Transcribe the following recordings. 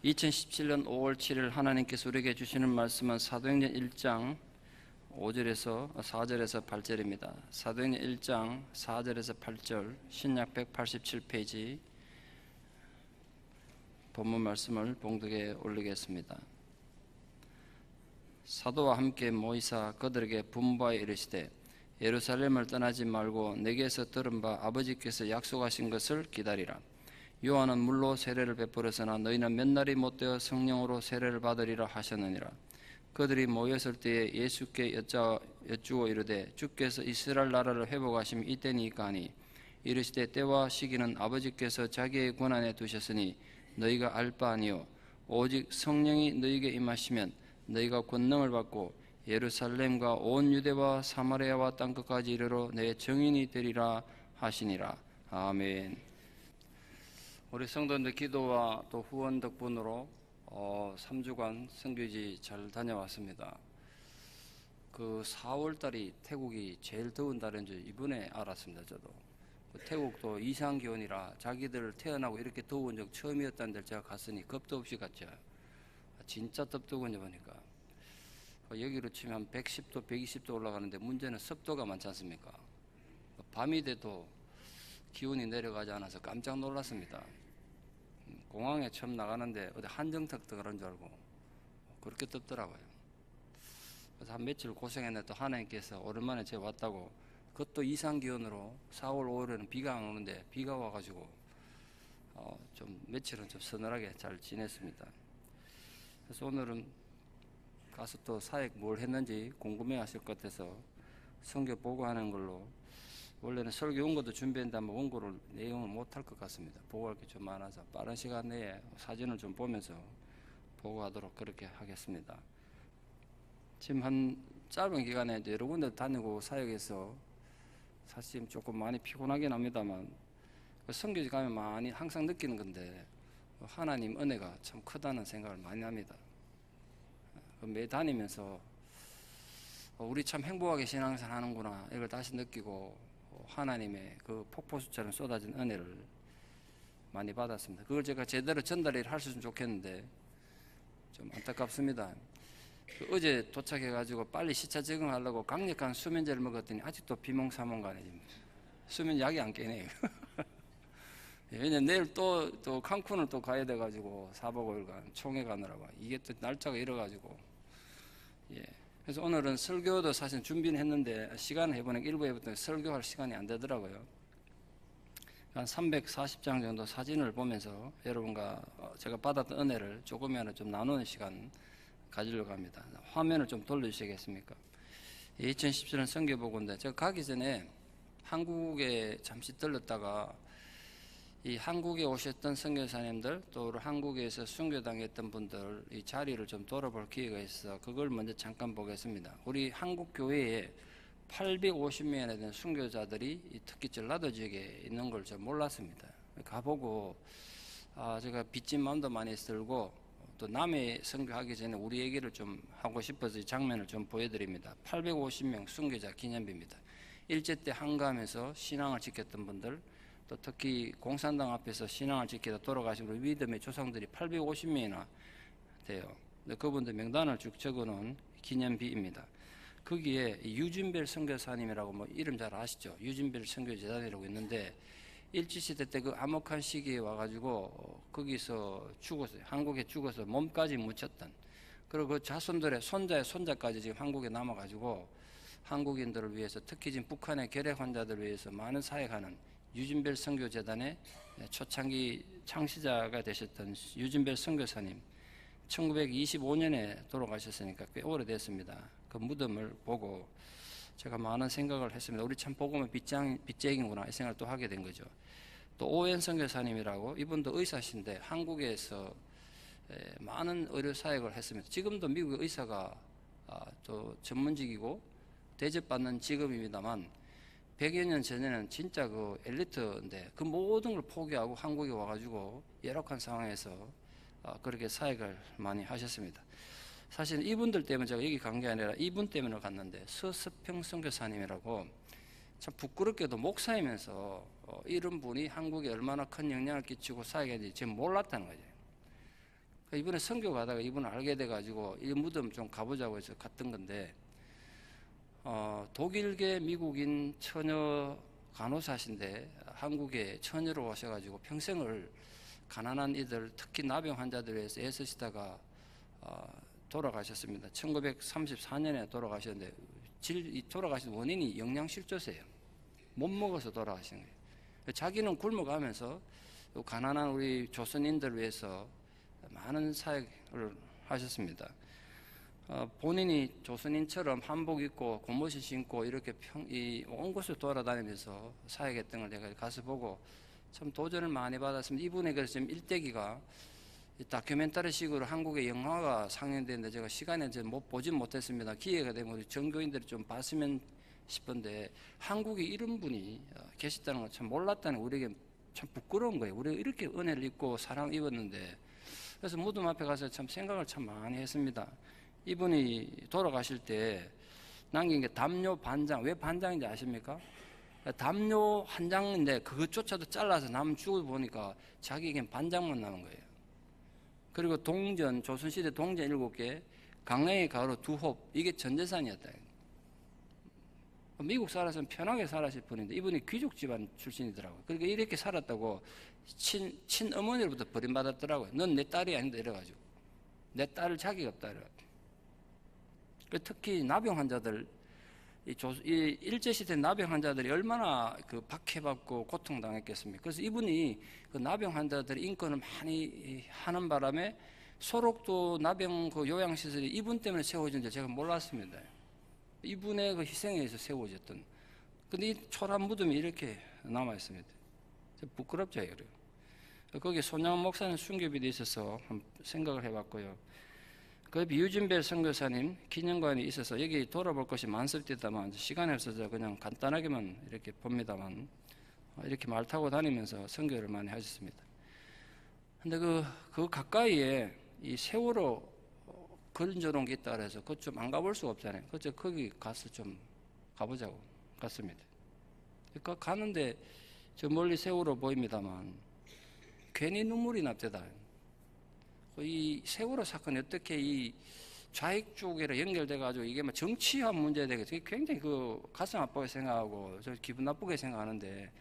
2017년 5월 7일 하나님께서 우리에게 주시는 말씀은 사도행전 1장 5절에서 4절에서 8절입니다. 사도행전 1장 4절에서 8절 신약 187페이지 본문 말씀을 봉독에 올리겠습니다. 사도와 함께 모이사 그들에게 분부하여 이르시되 예루살렘을 떠나지 말고 내게서 들은 바 아버지께서 약속하신 것을 기다리라. 요한은 물로 세례를 베풀었으나 너희는 몇 날이 못되어 성령으로 세례를 받으리라 하셨느니라. 그들이 모였을 때에 예수께 여쭈어 이르되 주께서 이스라엘 나라를 회복하심이 이때니까 하니 이르시되 때와 시기는 아버지께서 자기의 권한에 두셨으니 너희가 알 바 아니요 오직 성령이 너희에게 임하시면 너희가 권능을 받고 예루살렘과 온 유대와 사마리아와 땅끝까지 이르러 내 증인이 되리라 하시니라. 아멘. 우리 성도님들 기도와 또 후원 덕분으로 3주간 선교지 잘 다녀왔습니다. 그 4월달이 태국이 제일 더운 달인 줄 이번에 알았습니다. 저도 태국도 이상기온이라 자기들 태어나고 이렇게 더운 적 처음이었다는 데 제가 갔으니 겁도 없이 갔죠. 진짜 덥더군요. 보니까 여기로 치면 한 110도 120도 올라가는데 문제는 습도가 많지 않습니까? 밤이 돼도 기온이 내려가지 않아서 깜짝 놀랐습니다. 공항에 처음 나가는데 어디 한정턱도 그런 줄 알고 그렇게 덥더라고요. 그래서 한 며칠 고생했는데 또 하나님께서 오랜만에 제가 왔다고 그것도 이상기온으로 4월 5월에는 비가 안 오는데 비가 와가지고 좀 며칠은 좀 서늘하게 잘 지냈습니다. 그래서 오늘은 가서 또 사역 뭘 했는지 궁금해 하실 것 같아서 선교 보고하는 걸로. 원래는 설교 원고도 준비했는데 원고를 내용을 못할 것 같습니다. 보고할 게 좀 많아서 빠른 시간 내에 사진을 좀 보면서 보고하도록 그렇게 하겠습니다. 지금 한 짧은 기간에 여러 군데 다니고 사역해서 사실 조금 많이 피곤하긴 합니다만 선교지 가면 많이 항상 느끼는 건데 하나님 은혜가 참 크다는 생각을 많이 합니다. 매 다니면서 우리 참 행복하게 신앙생활 하는구나 이걸 다시 느끼고 하나님의 그 폭포수처럼 쏟아진 은혜를 많이 받았습니다. 그걸 제가 제대로 전달을 할 수 있으면 좋겠는데 좀 안타깝습니다. 어제 도착해가지고 빨리 시차 적응하려고 강력한 수면제를 먹었더니 아직도 비몽사몽간에 수면 약이 안 깨네요. 왜냐면 내일 또 칸쿤을 또 가야 돼가지고 4박 5일간 총회 가느라고 이게 또 날짜가 이래가지고 그래서 오늘은 설교도 사실 준비는 했는데 시간을 해보니까 일부 해봤더니 설교할 시간이 안 되더라고요. 한 340장 정도 사진을 보면서 여러분과 제가 받았던 은혜를 조금이라도 좀 나누는 시간 가지려고 합니다. 화면을 좀 돌려주시겠습니까? 2017년 선교보고인데 제가 가기 전에 한국에 잠시 들렀다가 이 한국에 오셨던 선교사님들 또 한국에서 순교당했던 분들 이 자리를 좀 돌아볼 기회가 있어 그걸 먼저 잠깐 보겠습니다. 우리 한국 교회에 850명에 대한 순교자들이 특히 전라도 지역에 있는 걸 좀 몰랐습니다. 가보고 제가 빚진 마음도 많이 들고 또 남해 선교하기 전에 우리 얘기를 좀 하고 싶어서 이 장면을 좀 보여드립니다. 850명 순교자 기념비입니다. 일제 때 한가하면서 신앙을 지켰던 분들 또 특히 공산당 앞에서 신앙을 지키다 돌아가신 우리 믿음의 조상들이 850명이나 돼요. 그분들 명단을 쭉 적어놓은 기념비입니다. 거기에 유진벨 선교사님이라고 뭐 이름 잘 아시죠? 유진벨 선교재단이라고 있는데 일제시대 때 그 암흑한 시기에 와가지고 거기서 죽었어요. 한국에 죽어서 몸까지 묻혔던 그리고 그 자손들의 손자의 손자까지 지금 한국에 남아가지고 한국인들을 위해서 특히 지금 북한의 결핵 환자들을 위해서 많은 사역하는 유진벨 선교재단의 초창기 창시자가 되셨던 유진벨 선교사님 1925년에 돌아가셨으니까 꽤 오래됐습니다. 그 무덤을 보고 제가 많은 생각을 했습니다. 우리 참 복음은 빚쟁이구나 이 생각을 또 하게 된 거죠. 또 오웬 선교사님이라고 이분도 의사신데 한국에서 많은 의료 사역을 했습니다. 지금도 미국의 의사가 또 전문직이고 대접받는 직업입니다만 100여 년 전에는 진짜 그 엘리트인데 그 모든 걸 포기하고 한국에 와가지고 열악한 상황에서 그렇게 사역을 많이 하셨습니다. 사실 이분들 때문에 제가 여기 간 게 아니라 이분 때문에 갔는데 서스평 선교사님이라고 참 부끄럽게도 목사이면서 이런 분이 한국에 얼마나 큰 영향을 끼치고 사역했는지 제가 몰랐다는 거죠. 이번에 선교 가다가 이분을 알게 돼가지고 이 무덤 좀 가보자고 해서 갔던 건데, 독일계 미국인 처녀 간호사신데 한국에 처녀로 오셔가지고 평생을 가난한 이들, 특히 나병 환자들을 위해서 애쓰시다가 돌아가셨습니다. 1934년에 돌아가셨는데 돌아가신 원인이 영양실조세예요. 못 먹어서 돌아가신 거예요. 자기는 굶어가면서 가난한 우리 조선인들을 위해서 많은 사역을 하셨습니다. 본인이 조선인처럼 한복 입고 곰옷을 신고 이렇게 온 곳을 돌아다니면서 사역했던 걸 내가 가서 보고 참 도전을 많이 받았습니다. 이분의 그래서 지금 일대기가 다큐멘터리식으로 한국의 영화가 상영되는데 제가 시간에 보진 못했습니다. 기회가 되면 우리 전교인들이 좀 봤으면 싶은데, 한국에 이런 분이 계셨다는 걸 참 몰랐다는 우리에게 참 부끄러운 거예요. 우리가 이렇게 은혜를 입고 사랑 입었는데. 그래서 무덤 앞에 가서 참 생각을 참 많이 했습니다. 이분이 돌아가실 때 남긴 게 담요 반장. 왜 반장인지 아십니까? 담요 한 장인데 그것조차도 잘라서 남 죽어 보니까 자기에겐 반장만 남은 거예요. 그리고 동전, 조선시대 동전 7개, 강냉이 가루 2홉, 이게 전 재산이었다. 미국 살아서는 편하게 살았을 뿐인데 이분이 귀족 집안 출신이더라고요. 그러니까 이렇게 살았다고 친어머니로부터 버림받았더라고요. 넌 내 딸이 아닌데 이래가지고. 내 딸을 자기가 없다 이래가지고. 특히 나병 환자들, 이 일제시대 나병 환자들이 얼마나 그 박해받고 고통당했겠습니까? 그래서 이분이 그 나병 환자들의 인권을 많이 하는 바람에 소록도 나병 그 요양시설이 이분 때문에 세워진 줄 제가 몰랐습니다. 이분의 그 희생에 의해서 세워졌던. 근데 이 초란 무덤이 이렇게 남아있습니다. 부끄럽죠, 그래요. 거기 손양 목사님 순교비도 있어서 한번 생각을 해봤고요. 그 유진벨 선교사님 기념관이 있어서 여기 돌아볼 것이 많습니다만 시간이 없어서 그냥 간단하게만 이렇게 봅니다만, 이렇게 말 타고 다니면서 선교를 많이 하셨습니다. 근데 그 가까이에 이 세월호 건져놓은 게 있다 그래서 그것 좀 안 가볼 수가 없잖아요. 그래서 거기 가서 좀 가보자고 갔습니다. 그러니까 가는데 저 멀리 세월호 보입니다만 괜히 눈물이 납니다. 이 세월호 사건이 어떻게 이 좌익 쪽이랑 연결돼가지고 이게 막 정치화 문제에 대해서 굉장히 그 가슴 아프게 생각하고 저 기분 나쁘게 생각하는데,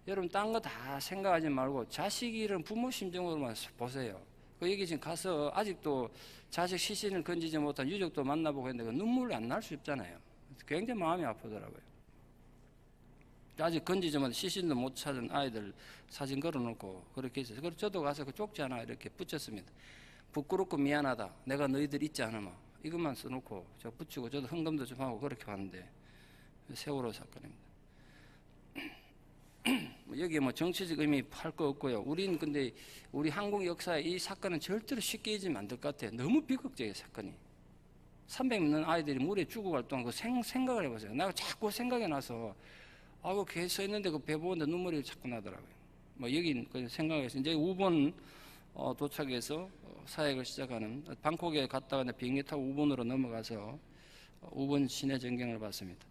여러분 딴 거 다 생각하지 말고 자식 잃은 부모 심정으로만 보세요. 그 여기 지금 가서 아직도 자식 시신을 건지지 못한 유족도 만나보고 했는데 눈물이 안 날 수 없잖아요. 굉장히 마음이 아프더라고요. 아직 건지지 못한 시신도 못 찾은 아이들 사진 걸어놓고 그렇게 있어요. 그래서 저도 가서 그 쪽지 하나 이렇게 붙였습니다. 부끄럽고 미안하다. 내가 너희들 있지 않으마. 이것만 써놓고 저 붙이고 저도 헌금도 좀 하고 그렇게 왔는데, 세월호 사건입니다. 여기 뭐 정치적 의미 할 거 없고요. 우린 근데 우리 한국 역사에 이 사건은 절대로 쉽게 잊으면 안 될 것 같아요. 너무 비극적이에요, 사건이. 300 넘는 아이들이 물에 죽어갈 동안 그 생각을 해보세요. 내가 자꾸 생각이 나서 아이고 걔 서 있는데 그 배 보는데 눈물이 자꾸 나더라고요. 뭐 여기 생각해서 이제 우번 도착해서 사역을 시작하는, 방콕에 갔다가 비행기 타고 우번으로 넘어가서 우번 시내 전경을 봤습니다.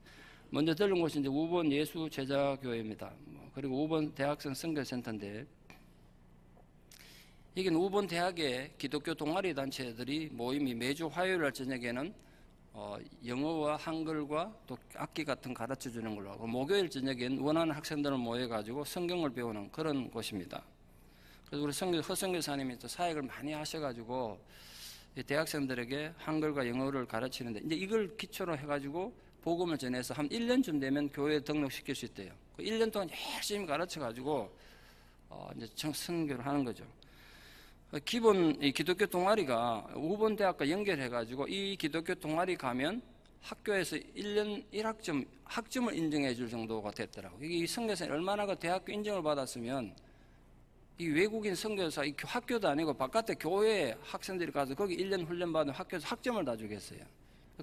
먼저 들른 곳이 이제 우번 예수 제자교회입니다. 그리고 우번 대학생 선교센터인데, 여기는 우번 대학의 기독교 동아리 단체들이 모임이 매주 화요일 날 저녁에는 영어와 한글과 또 악기 같은 가르쳐 주는 걸로 하고, 목요일 저녁엔 원하는 학생들을 모여가지고 성경을 배우는 그런 곳입니다. 그래서 우리 허선교사님이 또 사역을 많이 하셔가지고 대학생들에게 한글과 영어를 가르치는데, 이제 이걸 기초로 해가지고 복음을 전해서 한 1년쯤 되면 교회에 등록시킬 수 있대요. 1년 동안 열심히 가르쳐가지고 이제 선교를 하는 거죠. 기본 이 기독교 동아리가 우번대학과 연결해가지고 이 기독교 동아리 가면 학교에서 1년 1학점 학점을 인정해 줄 정도가 됐더라고요. 이게 이 선교사님 얼마나 그 대학교 인정을 받았으면 이 외국인 선교사 이 학교도 아니고 바깥에 교회 학생들이 가서 거기 1년 훈련 받은 학교에서 학점을 다 주겠어요.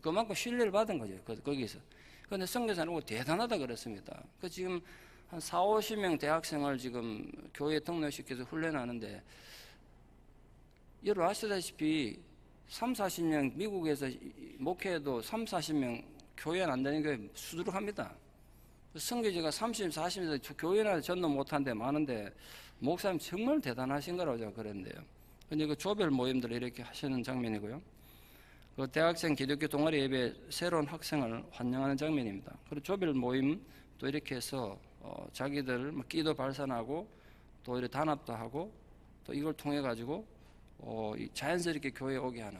그만큼 신뢰를 받은 거죠. 거기서. 그런데 선교사는 대단하다 그랬습니다. 그 지금 한 40-50명 대학생을 지금 교회에 등록시켜서 훈련하는데, 여러분 아시다시피 30-40명 미국에서 목회해도 30-40명 교회 안 다니는 교회 수두룩합니다. 선교지가 30-40에서 교회나 전도 못한데 많은데 목사님 정말 대단하신 거라고 제가 그랬는데요. 근데 그 조별 모임들 이렇게 하시는 장면이고요. 그 대학생 기독교 동아리 예배 새로운 학생을 환영하는 장면입니다. 그리고 조별 모임 또 이렇게 해서 자기들 기도 발산하고 또 이렇게 단합도 하고 또 이걸 통해 가지고 자연스럽게 교회에 오게 하는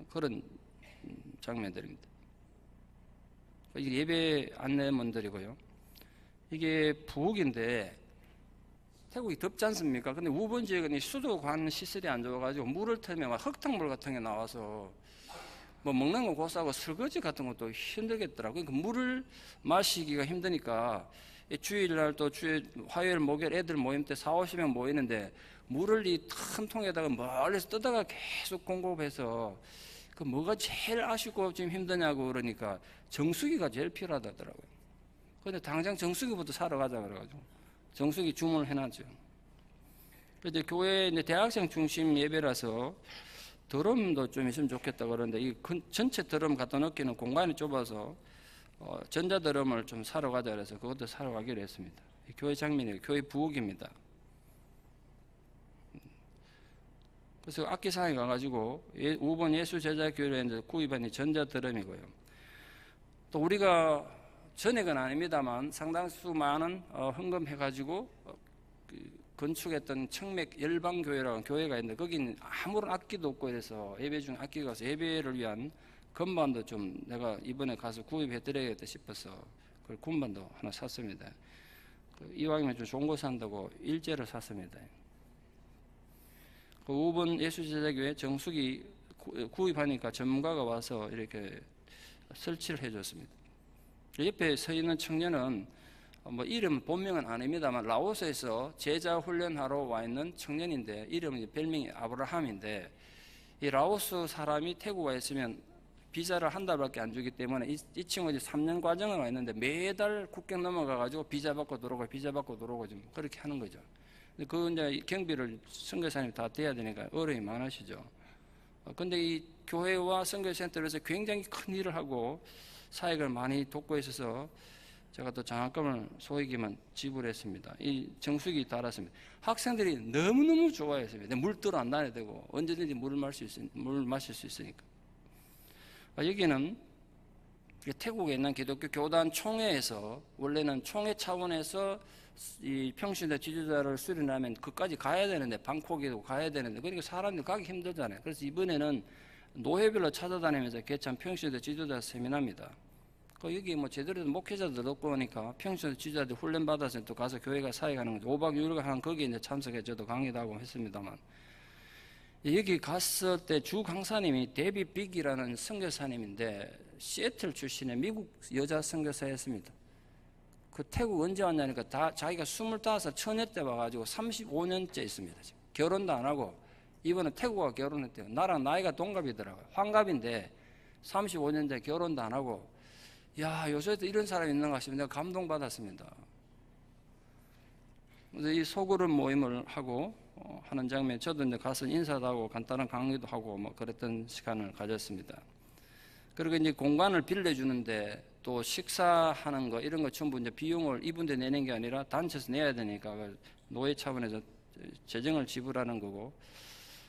그런 장면들입니다. 이게 예배 안내문들이고요. 이게 부엌인데 태국이 덥지 않습니까? 근데 우번 지역은 수도관 시설이 안 좋아가지고 물을 틀면 막 흙탕물 같은 게 나와서 뭐 먹는 거 고사하고 설거지 같은 것도 힘들겠더라고요. 그러니까 물을 마시기가 힘드니까 주일날 또 화요일 목요일 애들 모임 때 40~50명 모이는데 물을 이 큰 통에다가 멀리서 떠다가 계속 공급해서 그 뭐가 제일 아쉽고 지금 힘드냐고 그러니까 정수기가 제일 필요하다더라고요. 근데 당장 정수기부터 사러 가자 그래가지고 정수기 주문을 해놨죠. 그런데 교회 이제 대학생 중심 예배라서 드럼도 좀 있으면 좋겠다 그러는데 이 전체 드럼 갖다 넣기는 공간이 좁아서 전자 드럼을 좀 사러 가자 그래서 그것도 사러 가기로 했습니다. 교회 장면이에요. 교회 부엌입니다. 그래서 악기상에 가가지고 5번 예수제자교회에 이제 구입한 전자 드럼이고요. 또 우리가 전액은 아닙니다만 상당수 많은 헌금해가지고 건축했던 청맥 열방교회라는 교회가 있는데 거기는 아무런 악기도 없고 이래서 예배 중 악기가 가서 예배를 위한 건반도 좀 내가 이번에 가서 구입해드려야겠다 싶어서 그걸 건반도 하나 샀습니다. 이왕이면 좀 좋은 거 산다고 일제를 샀습니다. 그 5번 예수제자교회 정수기 구입하니까 전문가가 와서 이렇게 설치를 해줬습니다. 옆에 서 있는 청년은 뭐 이름 본명은 아닙니다만 라오스에서 제자 훈련하러 와 있는 청년인데 이름은 별명이 아브라함인데 이 라오스 사람이 태국 와 있으면 비자를 한 달밖에 안 주기 때문에 이 친구가 3년 과정을 와 있는데 매달 국경 넘어가가지고 비자 받고 들어오고 좀 그렇게 하는 거죠. 그 이제 경비를 선교사님이 다 돼야 되니까 어려움이 많으시죠. 근데 이 교회와 선교센터에서 굉장히 큰 일을 하고 사역을 많이 돕고 있어서 제가 또 장학금을 소액이만 지불했습니다. 이 정수기 달았습니다. 학생들이 너무너무 좋아했습니다. 물 들어 안 다녀야 되고 언제든지 물 마실 수 있으니까. 여기는 태국에 있는 기독교 교단 총회에서 원래는 총회 차원에서 이 평신도 지도자를 수련하면 그까지 가야 되는데 방콕에도 가야 되는데 그러니까 사람들 가기 힘들잖아요. 그래서 이번에는 노회별로 찾아다니면서 개최한 평신도 지도자 세미나입니다. 여기 뭐 제대로 목회자들 없고 보니까 평신도 지도자들 훈련 받아서 또 가서 교회가 사역하는 거죠. 5박 6일 한 거기에 이제 참석해 저도 강의도 하고 했습니다만 여기 갔을 때 주 강사님이 데비 빅이라는 선교사님인데 시애틀 출신의 미국 여자 선교사였습니다. 그 태국 언제 왔냐니까 자기가 25 처녀 때 와가지고 35년째 있습니다. 지금 결혼도 안 하고 이번에 태국 와 결혼했대요. 나랑 나이가 동갑이더라고요. 환갑인데 35년째 결혼도 안 하고 야 요새도 이런 사람이 있는가 싶으면 내가 감동받았습니다. 그래서 이 소그룹 모임을 하고 하는 장면 저도 이제 가서 인사도 하고 간단한 강의도 하고 뭐 그랬던 시간을 가졌습니다. 그리고 이제 공간을 빌려주는데 또 식사하는 거 이런 거 전부 이제 비용을 이분들 내는 게 아니라 단체에서 내야 되니까 노예 차원에서 재정을 지불하는 거고.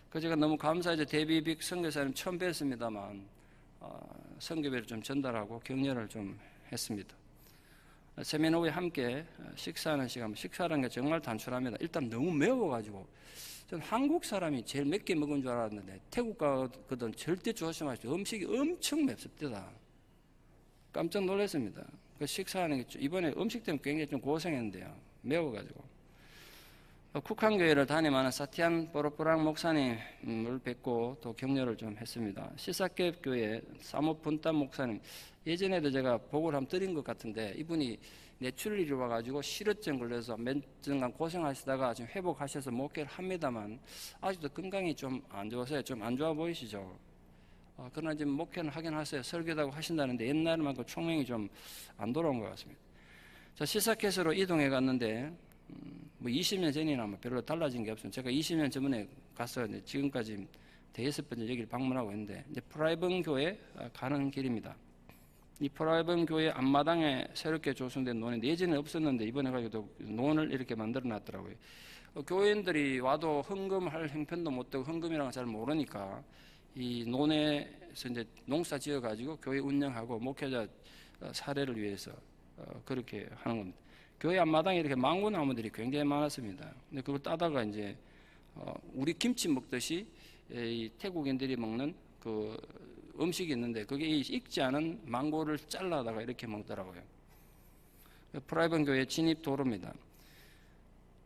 그 제가 너무 감사해서 데뷔빅 선교사님 처음 뵀습니다만 선교배를 좀 전달하고 격려를 좀 했습니다. 세미나 후에 함께 식사하는 시간, 식사라는 게 정말 단순합니다. 일단 너무 매워가지고 전 한국 사람이 제일 맵게 먹은 줄 알았는데 태국 가거든 절대 조심하십시오. 음식이 엄청 맵습니다. 깜짝 놀랐습니다. 그 식사하는 게 이번에 음식 때문에 굉장히 좀 고생했는데요. 매워가지고. 쿡한교회를 담임하는 사티안 보로프랑 목사님을 뵙고 또 격려를 좀 했습니다. 시사캡 교회 사모 분담 목사님 예전에도 제가 보고를 한번 드린 것 같은데 이분이 뇌출혈이 와가지고 실어증 걸려서 몇 년간 고생하시다가 지금 회복하셔서 목회를 합니다만 아직도 건강이 좀 안 좋아서요. 좀 안 좋아 보이시죠? 그러나 지금 목회는 하긴 하세요. 설교도 하신다는데 옛날만큼 총명이 좀 안 돌아온 것 같습니다. 자, 시사켓으로 이동해 갔는데 뭐 20년 전이나 뭐 별로 달라진 게 없습니다. 제가 20년 전에 가서 지금까지 대여섯 번째 여기를 방문하고 있는데 이제 프라이번 교회 가는 길입니다. 이 프라이번 교회 앞마당에 새롭게 조성된 논인데 예전에 없었는데 이번에 가지고 논을 이렇게 만들어 놨더라고요. 교인들이 와도 헌금할 형편도 못 되고 헌금이라는 걸 잘 모르니까 이 논에서 이제 농사 지어 가지고 교회 운영하고 목회자 사례를 위해서 그렇게 하는 겁니다. 교회 앞마당에 이렇게 망고나무들이 굉장히 많았습니다. 근데 그걸 따다가 이제 우리 김치 먹듯이 이 태국인들이 먹는 그 음식이 있는데 그게 익지 않은 망고를 잘라다가 이렇게 먹더라고요. 프라이번 교회 진입 도로입니다.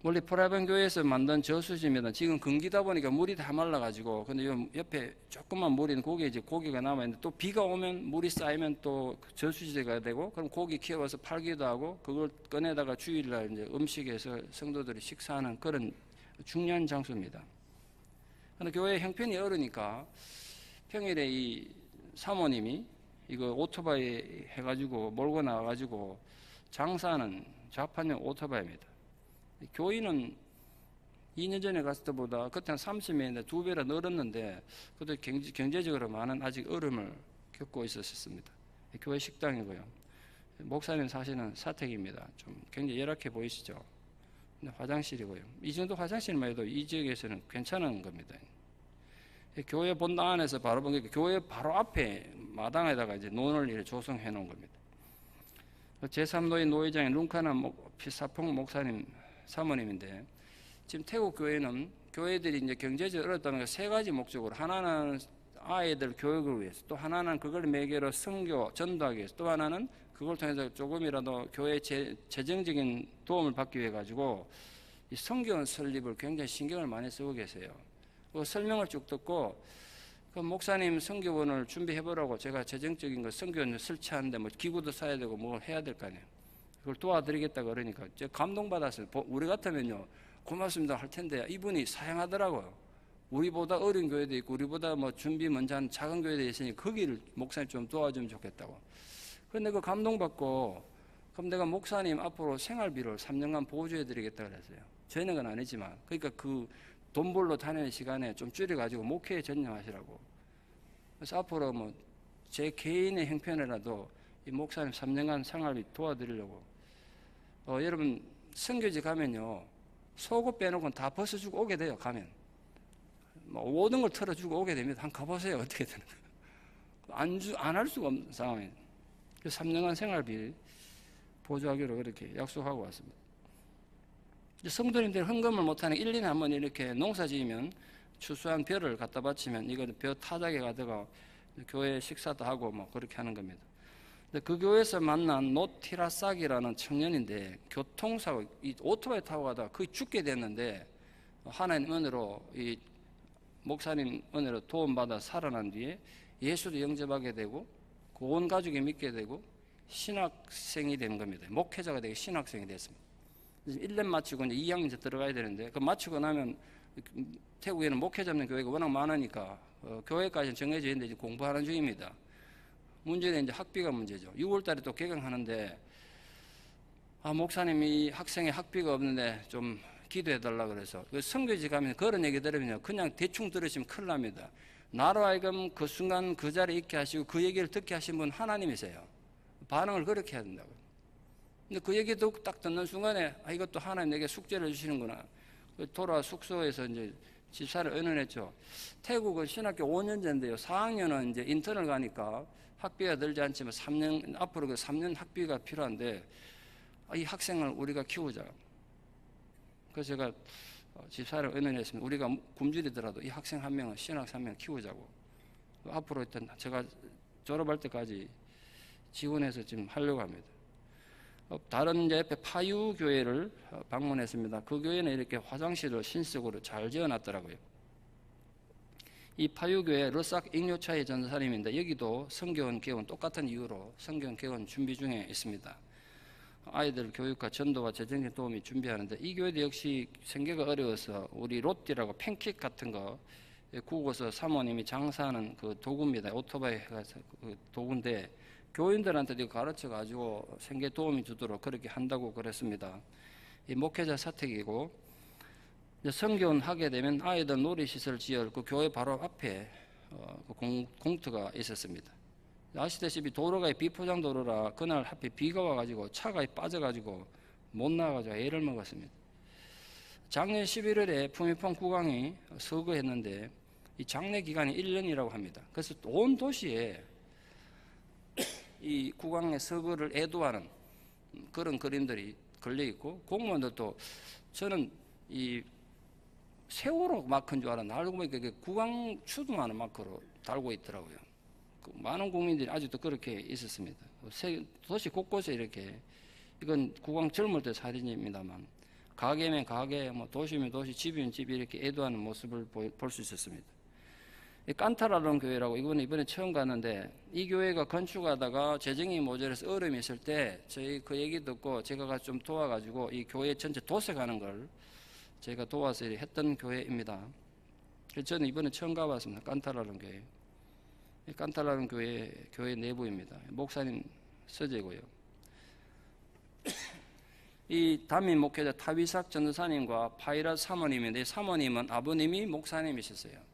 원래 프라이번 교회에서 만든 저수지입니다. 지금 건기다 보니까 물이 다 말라가지고, 근데 옆에 조금만 물이 있는 고기에 이제 고기가 남아있는데 또 비가 오면 물이 쌓이면 또 저수지가 되고, 그럼 고기 키워서 팔기도 하고, 그걸 꺼내다가 주일날 이제 음식에서 성도들이 식사하는 그런 중요한 장소입니다. 근데 교회 형편이 어려니까 평일에 이 사모님이 이거 오토바이 해가지고 몰고 나와가지고 장사하는 좌판용 오토바이입니다. 교인은 2년 전에 갔을 때보다 그때는 30명인데 2배나 늘었는데 그것도 경제적으로 많은 아직 어려움을 겪고 있었습니다. 교회 식당이고요. 목사님 사시는 사택입니다. 좀 굉장히 열악해 보이시죠? 화장실이고요. 이 정도 화장실만 해도 이 지역에서는 괜찮은 겁니다. 교회 본당 안에서 바로 보니까 교회 바로 앞에 마당에다가 이제 논을 이렇게 조성해 놓은 겁니다. 제3노인 노회장인 룽카나 피사퐁 목사님 사모님인데, 지금 태국 교회는 교회들이 이제 경제적으로 어렵다는 게 세 가지 목적으로, 하나는 아이들 교육을 위해서, 또 하나는 그걸 매개로 선교 전도하기 위해서, 또 하나는 그걸 통해서 조금이라도 교회 재정적인 도움을 받기 위해 가지고 이 선교원 설립을 굉장히 신경을 많이 쓰고 계세요. 그 설명을 쭉 듣고 그 목사님 선교원을 준비해 보라고 제가 재정적인 거 선교원 설치하는데 뭐 기구도 사야 되고 뭐 해야 될 거 아니에요. 그걸 도와드리겠다 그러니까 제가 감동받았어요. 우리 같으면요 고맙습니다 할 텐데 이분이 사양하더라고요. 우리보다 어린 교회도 있고 우리보다 뭐 준비 먼저 한 작은 교회도 있으니 거기를 목사님 좀 도와주면 좋겠다고. 그런데 그 감동받고 그럼 내가 목사님 앞으로 생활비를 3년간 보조해 드리겠다 그랬어요. 저희는 건 아니지만, 그러니까 그 돈 벌러 다니는 시간에 좀 줄여가지고 목회에 전념하시라고. 그래서 앞으로 뭐 제 개인의 형편이라도 이 목사님 3년간 생활비 도와드리려고. 여러분 선교지 가면요 속옷 빼놓고는 다 벗어주고 오게 돼요. 가면 뭐 모든 걸 털어주고 오게 됩니다. 한번 가보세요. 어떻게 되는 거예요. 안 할 수가 없는 상황이에요. 그래서 3년간 생활비 보조하기로 그렇게 약속하고 왔습니다. 성도님들 헌금을 못하는 1년에 한 번 이렇게 농사 지으면 추수한 벼를 갖다 바치면 이거는 벼 타작에 가다가 교회 식사도 하고 뭐 그렇게 하는 겁니다. 근데 그 교회에서 만난 노티라싹이라는 청년인데 교통사고, 이 오토바이 타고 가다가 거의 죽게 됐는데 하나님 은혜로 이 목사님 은혜로 도움받아 살아난 뒤에 예수도 영접하게 되고 그 온 가족이 믿게 되고 신학생이 된 겁니다. 목회자가 되고 신학생이 됐습니다. 1년 마치고 이제 2학년 이제 들어가야 되는데 그 마치고 나면 태국에는 목회자 없는 교회가 워낙 많으니까 교회까지는 정해져 있는데 이제 공부하는 중입니다. 문제는 이제 학비가 문제죠. 6월 달에 또 개강하는데 목사님이 학생의 학비가 없는데 좀 기도해 달라 그래서 그 선교지 가면 그런 얘기 들으면요 그냥 대충 들으시면 큰일 납니다. 나로 하여금 그 순간 그 자리에 있게 하시고 그 얘기를 듣게 하신 분 하나님이세요. 반응을 그렇게 해야 된다고요. 근데 그 얘기 딱 듣는 순간에 이것도 하나님 내게 숙제를 주시는구나. 돌아 숙소에서 이제 집사를 의논했죠. 태국은 신학교 5년제인데요. 4학년은 이제 인턴을 가니까 학비가 들지 않지만 3년 앞으로 그 3년 학비가 필요한데 이 학생을 우리가 키우자. 그래서 제가 집사를 의논했습니다. 우리가 굶주리더라도 이 학생 한 명은 신학생 한 명 키우자고. 앞으로 일단 제가 졸업할 때까지 지원해서 지금 하려고 합니다. 다른 이제 옆에 파유 교회를 방문했습니다. 그 교회는 이렇게 화장실을 신식으로 잘 지어놨더라고요. 이 파유 교회 러삭 잉요차이 전사님인데 여기도 성교원 개원 똑같은 이유로 성교원 개원 준비 중에 있습니다. 아이들 교육과 전도와 재정적인 도움이 준비하는데 이 교회도 역시 생계가 어려워서 우리 롯띠라고 팬케이크 같은 거 구워서 사모님이 장사하는 그 도구입니다. 오토바이 가서 그 도구인데 교인들한테도 가르쳐 가지고 생계 도움이 주도록 그렇게 한다고 그랬습니다. 이 목회자 사택이고 성교원 하게 되면 아이들 놀이시설 지을 그 교회 바로 앞에 공터가 있었습니다. 아시다시피 도로가 비포장 도로라 그날 하필 비가 와가지고 차가 빠져가지고 못 나가가지고 애를 먹었습니다. 작년 11월에 푸미폰 국왕이 서거했는데 이 장례 기간이 1년이라고 합니다. 그래서 온 도시에 이 국왕의 서거를 애도하는 그런 그림들이 걸려 있고, 공무원들도 저는 이 세월호 마크인 줄 알았는데 알고 보니까 국왕 추도하는 마크로 달고 있더라고요. 많은 국민들이 아직도 그렇게 있었습니다. 도시 곳곳에 이렇게, 이건 국왕 젊을 때 사진입니다만 가게면 가게, 뭐 도시면 도시, 집이면 집 이렇게 애도하는 모습을 볼 수 있었습니다. 깐타라론 교회라고 이번에 처음 갔는데, 이 교회가 건축하다가 재정이 모자라서 어려움이 있을 때 저희 그 얘기 듣고 제가 좀 도와가지고 이 교회 전체 도색하는 걸 제가 도와서 했던 교회입니다. 그래서 저는 이번에 처음 가봤습니다. 깐타라론 교회. 깐타라론 교회 내부입니다. 목사님 서재고요. 이 담임 목회자 타위삭 전도사님과 파이라 사모님인데, 사모님은 아버님이 목사님이셨어요.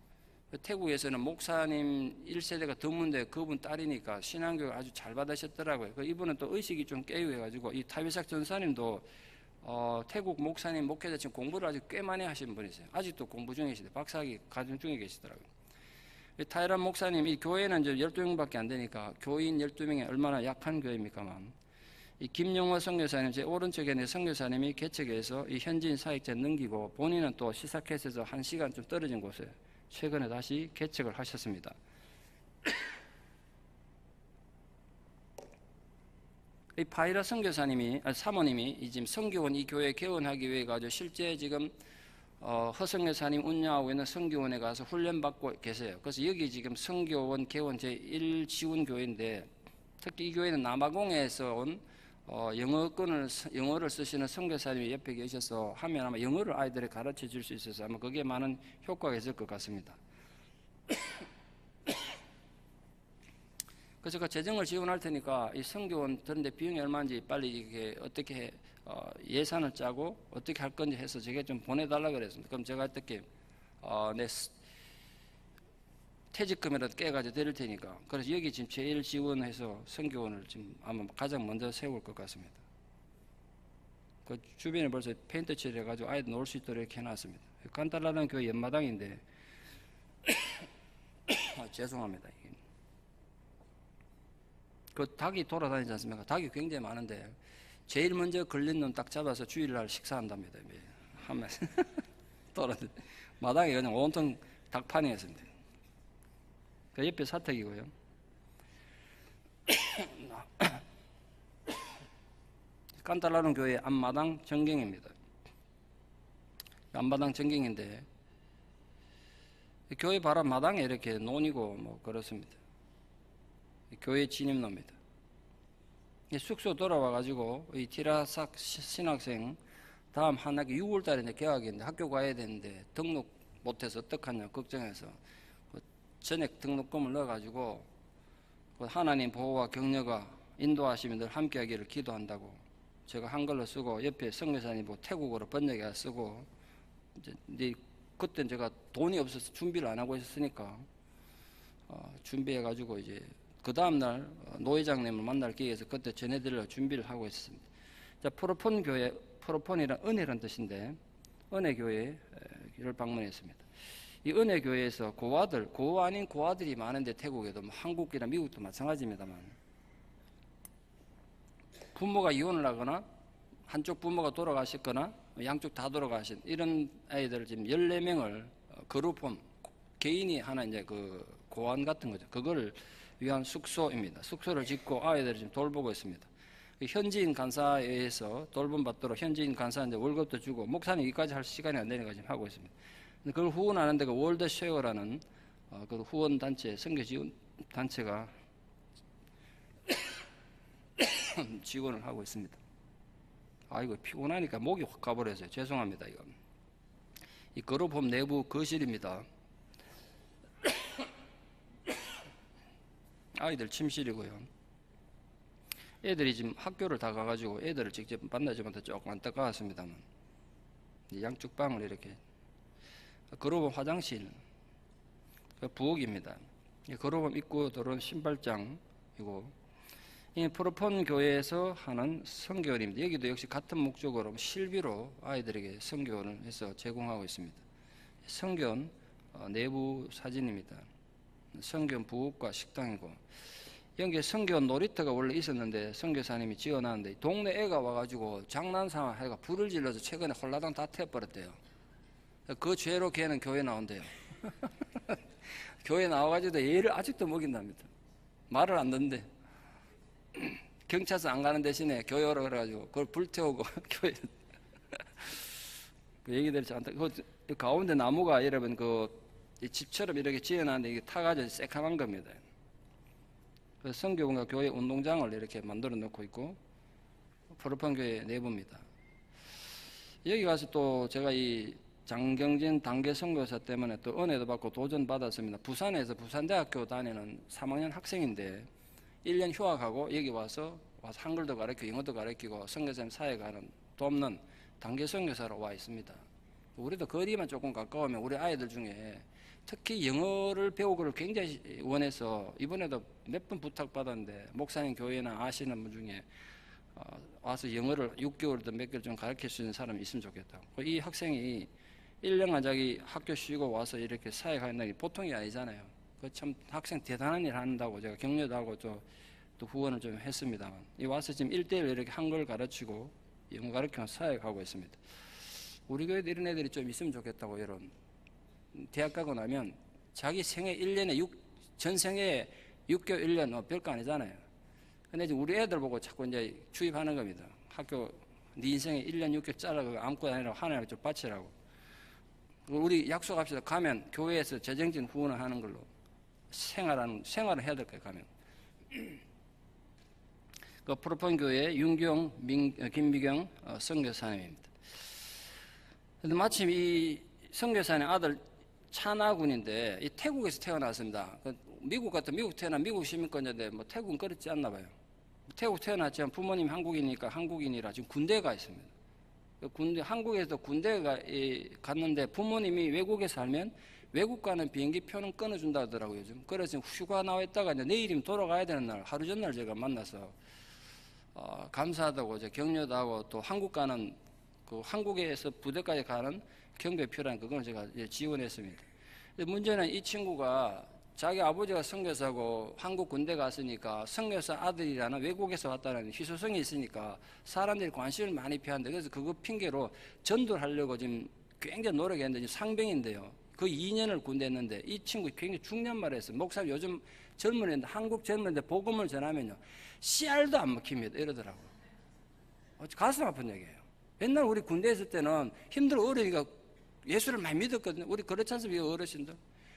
태국에서는 목사님 1세대가 드문데 그분 딸이니까 신앙교육을 아주 잘 받으셨더라고요. 이분은 또 의식이 좀 깨우해가지고, 이 타위삭 전도사님도 태국 목사님 목회자 지금 공부를 아주 꽤 많이 하신 분이세요. 아직도 공부 중이시대. 박사학위 가정 중에 계시더라고요. 타이란 목사님, 이 교회는 이제 12명밖에 안 되니까 교인 12명이 얼마나 약한 교회입니까만, 이 김영호 선교사님, 제 오른쪽에 있는 선교사님이 개척해서 이 현지인 사역자 넘기고, 본인은 또 시사켓에서 1시간 좀 떨어진 곳에 최근에 다시 개척을 하셨습니다. 이 파이라 선교사님이, 사모님이 지금 선교원 이 교회 개원하기 위해 가지고 실제 지금 허선교사님 운영하고 있는 선교원에 가서 훈련받고 계세요. 그래서 여기 지금 선교원 개원 제1지원교회인데, 특히 이 교회는 남아공에서 온 영어를 쓰시는 선교사님이 옆에 계셔서 하면 아마 영어를 아이들에 가르쳐 줄 수 있어서 아마 그게 많은 효과가 있을 것 같습니다. 그래서 그 재정을 지원할 테니까 이 선교원 드는데 비용이 얼마인지 빨리 이게 어떻게 예산을 짜고 어떻게 할 건지 해서 제가 좀 보내달라 그랬습니다. 그럼 제가 어떻게 내 퇴직금이라도 깨가지고 드릴 테니까. 그래서 여기 지금 제일 지원해서 선교원을 지금 아마 가장 먼저 세울 것 같습니다. 그 주변에 벌써 페인트 칠해가지고 아이들 놀 수 있도록 이렇게 해놨습니다. 깐달라는 교회 옆마당인데 죄송합니다. 그 닭이 돌아다니지 않습니까? 닭이 굉장히 많은데 제일 먼저 걸린 놈 딱 잡아서 주일날 식사한답니다. 하면 돌아다니 마당에 그냥 온통 닭판이었습니다. 그 옆에 사택이고요. 깐달라룬 교회 앞마당 전경입니다. 앞마당 전경인데 교회 바로 마당에 이렇게 논이고 뭐 그렇습니다. 교회 진입로입니다. 숙소 돌아와가지고 이 티라삭 신학생 다음 한 학기 6월달에 이제 개학인데 학교 가야 되는데 등록 못해서 어떡하냐 걱정해서 전액 등록금을 넣어가지고 하나님 보호와 격려가 인도하시면 늘 함께하기를 기도한다고 제가 한글로 쓰고 옆에 성교사님 태국어로 번역해 쓰고 이제 그때 제가 돈이 없어서 준비를 안 하고 있었으니까 준비해가지고 이제 그 다음날 노회장님을 만날 기회에서 그때 전해드리려고 준비를 하고 있었습니다. 자, 프로폰 교회, 프로폰이란 은혜란 뜻인데 은혜교회를 방문했습니다. 이 은혜교회에서 고아들, 고 아닌 고아들이 많은데 태국에도 뭐 한국이나 미국도 마찬가지입니다만 부모가 이혼을 하거나 한쪽 부모가 돌아가셨거나 양쪽 다 돌아가신 이런 아이들 지금 14명을 그룹홈 개인이 하나 이제 그 고안 같은 거죠. 그거를 위한 숙소입니다. 숙소를 짓고 아이들을 지금 돌보고 있습니다. 현지인 간사에 의해서 돌봄받도록 현지인 간사한테 월급도 주고 목사님 여기까지 할 시간이 안 되니까 지금 하고 있습니다. 그걸 후원하는 데가 월드 쉐어라는 그 후원 단체, 선교 지원 단체가 지원을 하고 있습니다. 아이고 피곤하니까 목이 확 가버렸어요. 죄송합니다. 이거 이 그룹홈 내부 거실입니다. 아이들 침실이고요. 애들이 지금 학교를 다 가가지고 애들을 직접 만나지 못해 조금 안타까웠습니다만 양쪽 방을 이렇게 그룹홈 화장실 부엌입니다. 그룹홈 입구 들어온 신발장이고 이 프로폰 교회에서 하는 선교원입니다. 여기도 역시 같은 목적으로 실비로 아이들에게 선교원을 해서 제공하고 있습니다. 선교원 내부 사진입니다. 선교원 부엌과 식당이고, 여기 선교원 놀이터가 원래 있었는데 선교사님이 지어놨는데 동네 애가 와가지고 장난삼아 해가 불을 질러서 최근에 홀라당 다 태워버렸대요. 그 죄로 걔는 교회 나온대요. 교회 나와가지고 얘를 아직도 먹인답니다. 말을 안 듣는데 경찰서 안 가는 대신에 교회 오라 그래가지고 그걸 불태우고 교회 그 얘기들이 참 그 가운데 나무가 여러분 그 집처럼 이렇게 지어놨는데 이게 타가지고 새카만 겁니다. 그래서 성교원과 교회 운동장을 이렇게 만들어 놓고 있고, 프로폰 교회 내부입니다. 여기 가서 또 제가 이 장경진 단계 선교사 때문에 또 은혜도 받고 도전 받았습니다. 부산에서 부산대학교 다니는 3학년 학생인데 1년 휴학하고 여기 와서 한글도 가르치고 영어도 가르치고 선교사님 사회 가는 돕는 단계 선교사로 와 있습니다. 우리도 거리만 조금 가까우면 우리 아이들 중에 특히 영어를 배우기를 굉장히 원해서 이번에도 몇 번 부탁받았는데 목사님 교회나 아시는 분 중에 와서 영어를 6개월도 몇 개월 좀 가르칠 수 있는 사람이 있으면 좋겠다고. 이 학생이 1년간 자기 학교 쉬고 와서 이렇게 사회 가는 게 보통이 아니잖아요. 그 참 학생 대단한 일 한다고 제가 격려도 하고 또 후원을 좀 했습니다만, 이 와서 지금 1대1 이렇게 한글 가르치고 영어 가르치면서 사회 가고 있습니다. 우리 교회도 이런 애들이 좀 있으면 좋겠다고. 이런 대학 가고 나면 자기 생애 1년에 전생에 6개월 1년 별거 아니잖아요. 근데 이제 우리 애들 보고 자꾸 이제 주입하는 겁니다. 학교 네 인생에 1년 6개월 잘라 안고 다니라고 하나님 좀 바치라고. 우리 약속합시다. 가면 교회에서 재정적인 후원을 하는 걸로 생활을 해야 될 거예요. 가면. 그 프로폰 교회 윤경 김미경 선교사님입니다. 근데 마침 이 선교사님 아들 차나군인데 이 태국에서 태어났습니다. 미국 같은 미국 태어난 미국 시민권자인데 뭐 태국은 그렇지 않나 봐요. 태국 태어났지만 부모님 한국이니까 한국인이라 지금 군대에 가 있습니다. 한국에서 군대가 갔는데 부모님이 외국에 살면 외국 가는 비행기 표는 끊어준다 하더라고요. 요즘. 그래서 휴가 나와 있다가 이제 내일이면 돌아가야 되는 날 하루 전날 제가 만나서 감사하다고 격려도 하고 또 한국 가는 그 한국에서 부대까지 가는 경비표라는 그걸 제가 지원했습니다. 근데 문제는 이 친구가 자기 아버지가 선교사고 한국 군대 갔으니까 선교사 아들이라는 외국에서 왔다는 희소성이 있으니까 사람들이 관심을 많이 표한다. 그래서 그거 핑계로 전도를 하려고 지금 굉장히 노력했는데 상병인데요. 그 2년을 군대 했는데 이 친구 굉장히 중요한 말을 했어요. 목사님 요즘 젊은 애들 한국 젊은 애들 복음을 전하면요 씨알도 안 먹힙니다 이러더라고요. 가슴 아픈 얘기예요. 옛날 우리 군대 있을 때는 힘들어 어려니까 예수를 많이 믿었거든요. 우리 그렇지 않습니까 어르신들.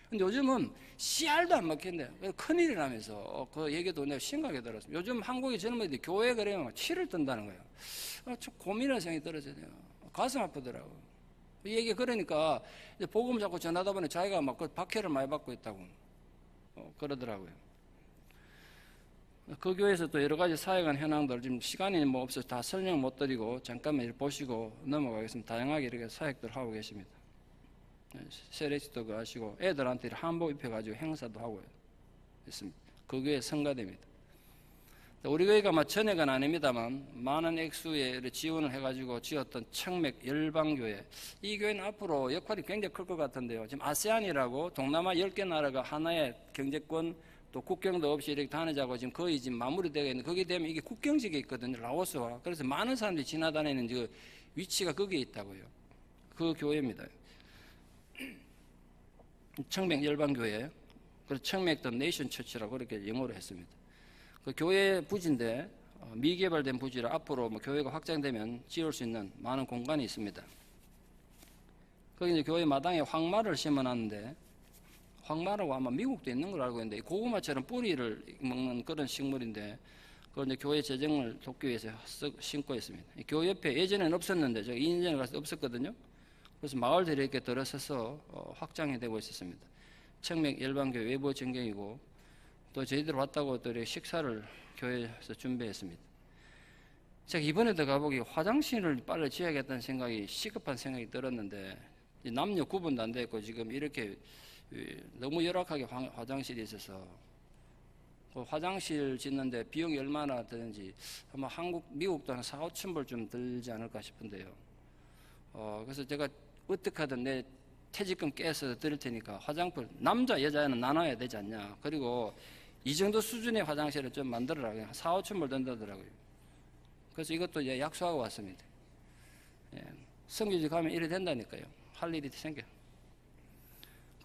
근데 요즘은 씨알도 안 먹힌대요. 큰일이라면서 그 얘기도 내가 심각하게 들었습니다. 요즘 한국의 젊은이들이 교회 그래요 치를 뜬다는 거예요. 참 고민하는 생각이 들어져요. 가슴 아프더라고요. 이 얘기 그러니까 이제 복음 자꾸 전하다 보니 자기가 막 그 박해를 많이 받고 있다고 그러더라고요. 그 교회에서 또 여러 가지 사회관 현황들 지금 시간이 뭐 없어서 다 설명 못 드리고 잠깐만 보시고 넘어가겠습니다. 다양하게 이렇게 사역들 하고 계십니다. 세례식도 하시고 애들한테 한복 입혀가지고 행사도 하고 있습니다. 그 교회 성가대입니다. 우리 교회가 전액은 아닙니다만 많은 액수의 지원을 해가지고 지었던 청맥 열방교회, 이 교회는 앞으로 역할이 굉장히 클 것 같은데요. 지금 아세안이라고 동남아 10개 나라가 하나의 경제권 또 국경도 없이 이렇게 다니자고 지금 거의 지금 마무리되어 있는데, 거기에 되면 이게 국경지에 있거든요. 라오스와. 그래서 많은 사람들이 지나다니는 그 위치가 거기에 있다고요. 그 교회입니다. 청맥 열방교회, 그래서 청맥 더 네이션 처치라고 그렇게 영어로 했습니다. 그 교회 부지인데 미개발된 부지라 앞으로 뭐 교회가 확장되면 지을 수 있는 많은 공간이 있습니다. 거기 이제 교회 마당에 황마를 심어놨는데, 황마라고 아마 미국도 있는 걸 알고 있는데 고구마처럼 뿌리를 먹는 그런 식물인데 그걸 이제 교회 재정을 돕기 위해서 심고 있습니다. 교회 옆에 예전에는 없었는데 제가 2년 전에 가서 없었거든요. 그래서 마을들이 이렇게 들어서서 확장이 되고 있었습니다. 청맥 열방교회 외부 전경이고, 또 저희들 왔다고 또 이렇게 식사를 교회에서 준비했습니다. 제가 이번에도 가보기 화장실을 빨리 지어야겠다는 생각이 시급한 생각이 들었는데 남녀 구분도 안 되고 지금 이렇게 너무 열악하게 화장실이 있어서 그 화장실 짓는데 비용이 얼마나 드는지 아마 미국도 한 4, 5천 불 좀 들지 않을까 싶은데요. 그래서 제가 어떻게 하든 내 퇴직금 깨서 드릴 테니까 화장품 남자 여자는 나눠야 되지 않냐. 그리고 이 정도 수준의 화장실을 좀 만들어라. 4, 5천 불 든다더라고요. 그래서 이것도 이제 약속하고 왔습니다. 예. 성교지 가면 이래 된다니까요. 할 일이 생겨.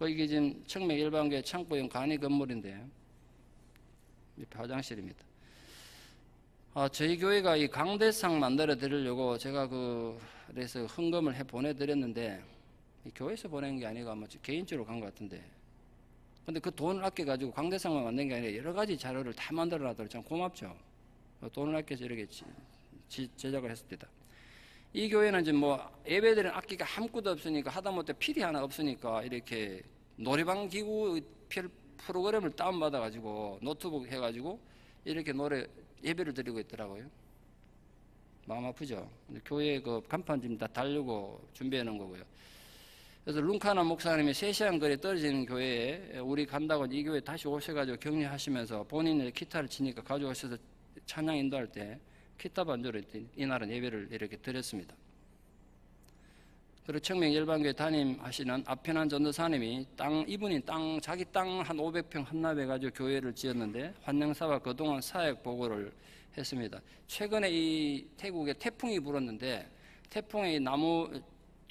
이게 지금 청맥 일반교회 창고형 간이 건물인데 화장실입니다. 저희 교회가 이 강대상 만들어 드리려고 제가 그래서 헌금을 해 보내드렸는데 교회에서 보낸 게 아니고 아마 개인적으로 간 것 같은데, 근데 그 돈을 아껴가지고 강대상만 만든 게 아니라 여러 가지 자료를 다 만들어 놨더니 참 고맙죠. 돈을 아껴서 이렇게 제작을 했습니다. 이 교회는 지금 예배드리는 악기가 아무것도 없으니까 하다못해 필이 하나 없으니까 이렇게 노래방 기구 프로그램을 다운받아가지고 노트북 해가지고 이렇게 예배를 드리고 있더라고요. 마음 아프죠. 교회 간판 지금 다 달려고 준비해 놓은 거고요. 그래서 룽카나 목사님이 3시간 거리에 떨어지는 교회에 우리 간다고 이 교회에 다시 오셔가지고 격려하시면서 본인의 기타를 치니까 가져오셔서 찬양 인도할 때 기타 반주로 이날은 예배를 이렇게 드렸습니다. 그리고 청명 일반교회 담임하시는 앞편한 전도사님이 이분이 자기 땅 한 500평 헌납해가지고 교회를 지었는데 환영사와 그동안 사역 보고를 했습니다. 최근에 이 태국에 태풍이 불었는데 태풍에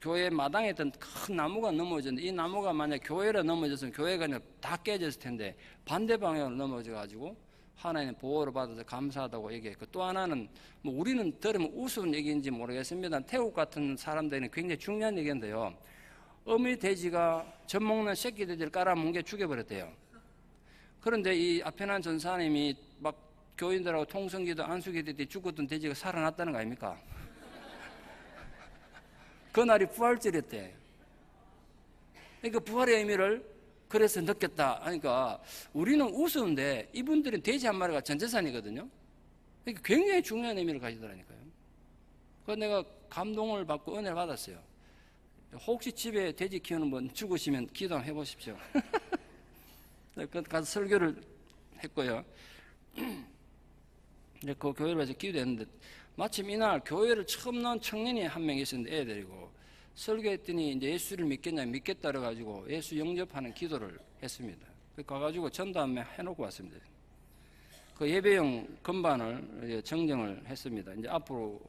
교회 마당에 있던 큰 나무가 넘어졌는데 이 나무가 만약 교회로 넘어졌으면 교회가 다 깨졌을 텐데 반대 방향으로 넘어져가지고 하나님 보호를 받아서 감사하다고 얘기했고, 또 하나는 우리는 들으면 우스운 얘기인지 모르겠습니다. 태국 같은 사람들에는 굉장히 중요한 얘기인데요. 어미 돼지가 젖 먹는 새끼 돼지를 깔아뭉개 죽여버렸대요. 그런데 이 앞편한 전사님이 막 교인들하고 통성기도 안수기도 때 죽었던 돼지가 살아났다는 거 아닙니까? 그날이 부활절이었대. 그러니까 부활의 의미를 그래서 느꼈다. 그러니까 우리는 우스운데 이분들은 돼지 한 마리가 전 재산이거든요. 그러니까 굉장히 중요한 의미를 가지더라니까요. 그래서 내가 감동을 받고 은혜를 받았어요. 혹시 집에 돼지 키우는 분 죽으시면 기도 한번 해보십시오. 가서 설교를 했고요. 그 교회를 가서 기도했는데 마침 이날 교회를 처음 나온 청년이 한 명 있었는데 애들이고, 설교했더니 이제 예수를 믿겠냐 믿겠다 그래가지고 예수 영접하는 기도를 했습니다. 가가지고 전도 한번 해놓고 왔습니다. 그 예배용 건반을 정정을 했습니다. 이제 앞으로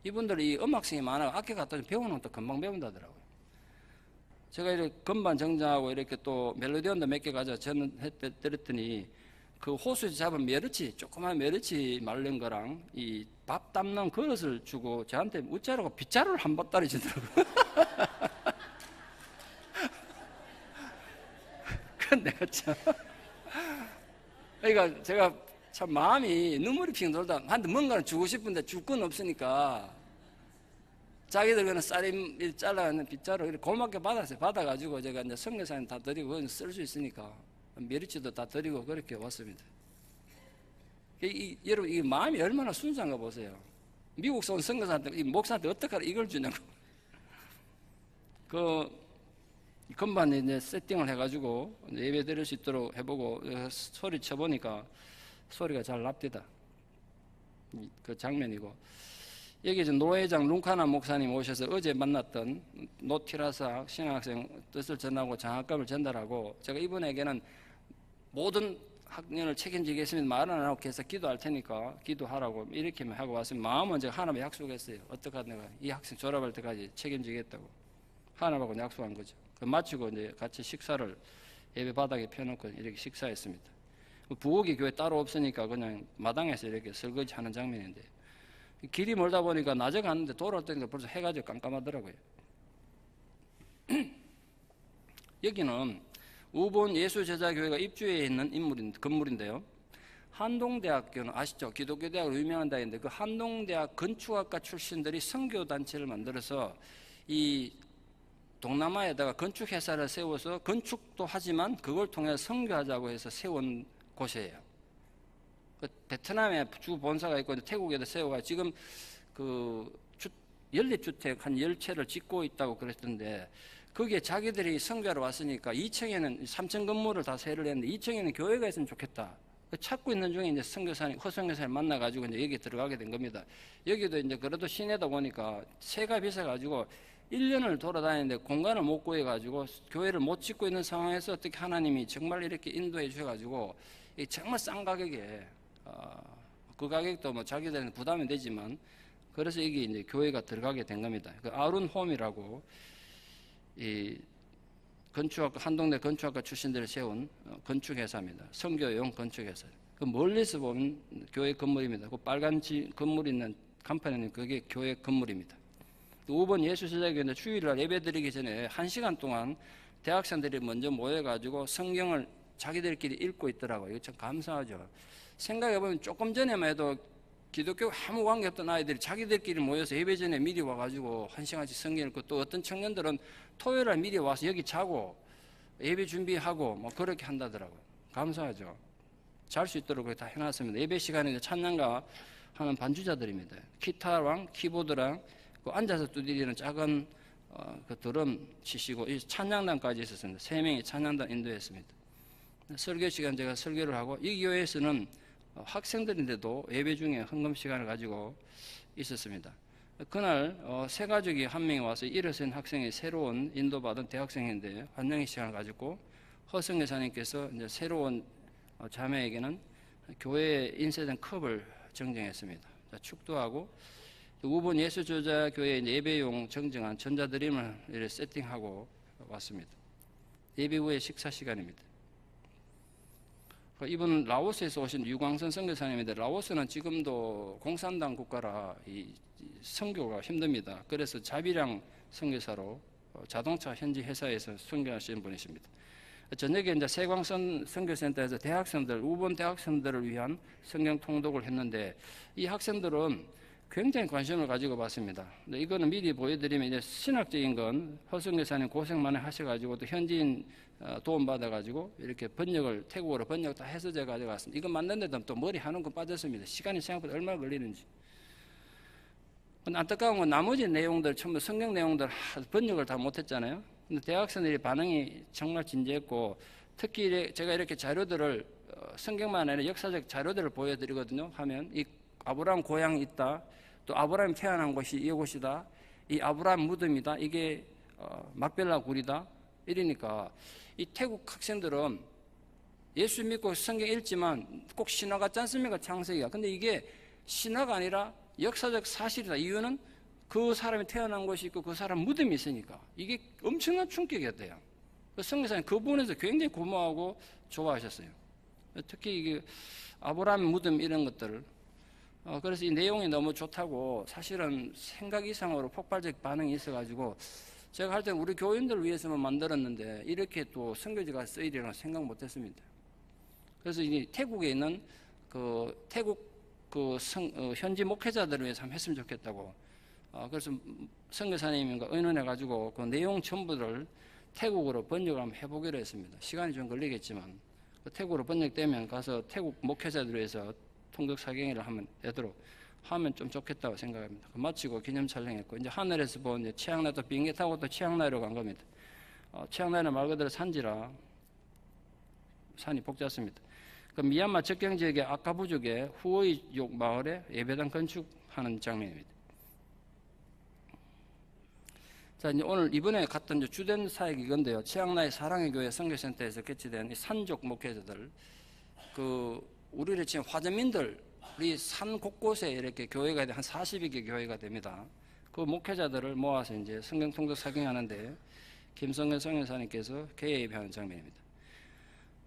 이분들이 음악성이 많아 악기 갖다 배우는 또 금방 배운다더라고요. 제가 이렇게 건반 정정하고 이렇게 또 멜로디언도 몇 개 가져 드렸더니 그 호수에서 잡은 메르치, 조그만 메르치 말린 거랑 이 밥 담는 그릇을 주고 저한테 웃자라고 빗자루를 한 번 떨어지더라고요. 그건 내가 참. 그러니까 제가 참 마음이 눈물이 핑 돌다 한테 뭔가를 주고 싶은데 줄 건 없으니까 자기들 그냥 쌀임 잘라가는 빗자루 이렇게 고맙게 받았어요. 받아가지고 제가 이제 선교사님 다 드리고 쓸 수 있으니까 메리치도 다 드리고 그렇게 왔습니다. 여러분, 이 마음이 얼마나 순수한가 보세요. 미국에서 온 선교사한테, 이 목사한테 어떻게 하라 이걸 주냐고. 건반에 이제 세팅을 해가지고 예배 드릴 수 있도록 해보고 소리 쳐보니까 소리가 잘 납디다. 그 장면이고. 여기 이제 노회장 룽카나 목사님 오셔서 어제 만났던 노티라사 신학생 뜻을 전하고 장학금을 전달하고, 제가 이분에게는 모든 학년을 책임지겠습니다. 말은 안 하고 계속 기도할 테니까 기도하라고 이렇게 하고 왔으면 마음은 제가 하나님께 약속했어요. 어떻게 하든 내가 이 학생 졸업할 때까지 책임지겠다고 하나님하고 약속한 거죠. 마치고 이제 같이 식사를 예배 바닥에 펴놓고 이렇게 식사했습니다. 부엌이 교회 따로 없으니까 그냥 마당에서 이렇게 설거지 하는 장면인데, 길이 멀다 보니까 낮에 갔는데 돌아올 때니까 벌써 해가 지고 깜깜하더라고요. 여기는 우본 예수제자교회가 입주해 있는 건물인데요. 한동대학교는 아시죠? 기독교 대학으로 유명한 대학인데 그 한동대학 건축학과 출신들이 선교단체를 만들어서 이 동남아에다가 건축회사를 세워서 건축도 하지만 그걸 통해서 선교하자고 해서 세운 곳이에요. 베트남에 주 본사가 있고 태국에도 세워가 지금 연립주택 한 10채를 짓고 있다고 그랬던데, 거기에 자기들이 선교하러 왔으니까 2층에는 3층 건물을 다 세를 했는데 2층에는 교회가 있으면 좋겠다. 찾고 있는 중에 이제 허선교사님 만나가지고 이제 여기 들어가게 된 겁니다. 여기도 이제 그래도 시내다 보니까 세가 비싸가지고 1년을 돌아다니는데 공간을 못 구해가지고 교회를 못 짓고 있는 상황에서 어떻게 하나님이 정말 이렇게 인도해 주셔가지고 정말 싼 가격에 그 가격도 뭐 자기들은 부담이 되지만 그래서 여기 이제 교회가 들어가게 된 겁니다. 그 아룬홈이라고 이 건축학과 한동대 건축학과 출신들을 세운 건축회사입니다. 선교용 건축회사. 그 멀리서 보면 교회 건물입니다. 그 빨간 건물 있는 간판에는 그게 교회 건물입니다. 5번 예수제자교회는 주일날 예배드리기 전에 1시간 동안 대학생들이 먼저 모여가지고 성경을 자기들끼리 읽고 있더라고요. 이거 참 감사하죠. 생각해보면 조금 전에만 해도 기독교 아무 관계없던 아이들이 자기들끼리 모여서 예배 전에 미리 와가지고 1시간씩 성경 읽고, 또 어떤 청년들은 토요일날 미리 와서 여기 자고 예배 준비하고 뭐 그렇게 한다더라고요. 감사하죠. 잘 수 있도록 그렇게 다 해놨습니다. 예배 시간에 찬양가 하는 반주자들입니다. 기타랑 키보드랑 그 앉아서 두드리는 작은 그 드럼 치시고 이 찬양단까지 있었습니다. 3명이 찬양단 인도했습니다. 설교 시간 제가 설교를 하고, 이 교회에서는 학생들인데도 예배 중에 헌금 시간을 가지고 있었습니다. 그날 세 가족이 한 명이 와서 일어선 학생이 새로운 인도받은 대학생인데 환영의 시간을 가지고 허성 여사님께서 이제 새로운 자매에게는 교회에 인쇄된 컵을 정정했습니다. 축도하고 5번 예수조자교회 예배용 정정한 전자드림을 세팅하고 왔습니다. 예배 후에 식사 시간입니다. 이분은 라오스에서 오신 유광선 선교사님인데, 라오스는 지금도 공산당 국가라 이 선교가 힘듭니다. 그래서 자비량 선교사로 자동차 현지 회사에서 선교하시는 분이십니다. 저녁에 이제 세광선 선교센터에서 대학생들, 우번 대학생들을 위한 성경 통독을 했는데, 이 학생들은 굉장히 관심을 가지고 봤습니다. 이거는 미리 보여드리면, 이제 신학적인 건 허승 교사님 고생 많이 하셔가지고 또 현지인 도움 받아가지고 이렇게 번역을 태국어로 번역 다 해서 제가 가져갔습니다. 이거 만드는데도 또 머리 한 움큼 빠졌습니다. 시간이 생각보다 얼마나 걸리는지. 안타까운 건 나머지 내용들, 전부 성경 내용들 번역을 다 못했잖아요. 근데 대학생들이 반응이 정말 진지했고, 특히 제가 이렇게 자료들을 성경만 아니라 역사적 자료들을 보여드리거든요. 하면 이 아브라함 고향이 있다, 또 아브라함이 태어난 곳이 이곳이다, 이 아브라함 무덤이다, 이게 막벨라 굴이다, 이러니까 이 태국 학생들은 예수 믿고 성경 읽지만 꼭 신화 같지 않습니까? 창세기가. 근데 이게 신화가 아니라 역사적 사실이다. 이유는 그 사람이 태어난 곳이 있고 그 사람 무덤이 있으니까. 이게 엄청난 충격이었대요. 성교사님 그 부분에서 굉장히 고마워하고 좋아하셨어요. 특히 이게 아브라함 무덤 이런 것들을. 그래서 이 내용이 너무 좋다고, 사실은 생각 이상으로 폭발적 반응이 있어가지고 제가 할 때는 우리 교인들을 위해서만 만들었는데 이렇게 또 선교지가 쓰이리라고 생각 못했습니다. 그래서 이 태국에 있는 그 태국 현지 목회자들을 위해서 한번 했으면 좋겠다고. 그래서 선교사님과 의논해가지고 그 내용 전부를 태국어로 번역을 한번 해보기로 했습니다. 시간이 좀 걸리겠지만 태국어로 번역되면 가서 태국 목회자들을 위해서 통독 사경회를 하면 되도록 하면 좀 좋겠다고 생각합니다. 마치고 기념 촬영했고, 이제 하늘에서 본 치앙라이 또 비행기 타고 또 치앙라이로 간 겁니다. 치앙라이는 말 그대로 산지라 산이 복잡습니다. 그 미얀마 접경 지역의 아카부족의 후어이족 마을에 예배당 건축하는 장면입니다. 자, 이제 오늘 이번에 갔던 주된 사역이 이건데요. 치앙라이 사랑의 교회 선교센터에서 개최된 이 산족 목회자들, 우리를 지금 화전민들, 우리 산 곳곳에 이렇게 교회가 한 40여 개 교회가 됩니다. 그 목회자들을 모아서 이제 성경 통독 사경하는데 김성근 성교사님께서 개입하는 장면입니다.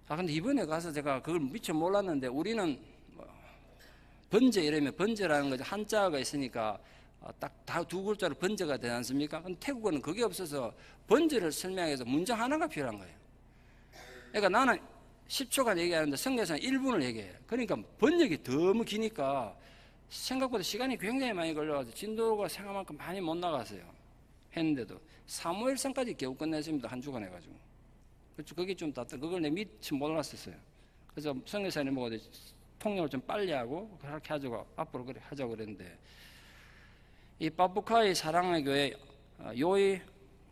근데 이번에 가서 제가 그걸 미처 몰랐는데, 우리는 번제 이러면 번제라는 거죠. 한자가 있으니까 딱 다 두 글자로 번제가 되지 않습니까? 근데 태국어는 그게 없어서 번제를 설명해서 문장 하나가 필요한 거예요. 그러니까 나는 10초간 얘기하는데 성경에서는 1분을 얘기해요. 그러니까 번역이 너무 기니까 생각보다 시간이 굉장히 많이 걸려가지고 진도가 생각만큼 많이 못 나갔어요. 했는데도 사무엘상까지 겨우 끝냈습니다. 한 주간 해가지고. 그렇죠. 그게 좀 그걸 내 미처 몰랐었어요. 그래서 성경사님 보고 통역을 좀 빨리 하고 그렇게 하자고, 앞으로 그렇게 하자고 그랬는데, 이 바부카이 사랑의 교회 요이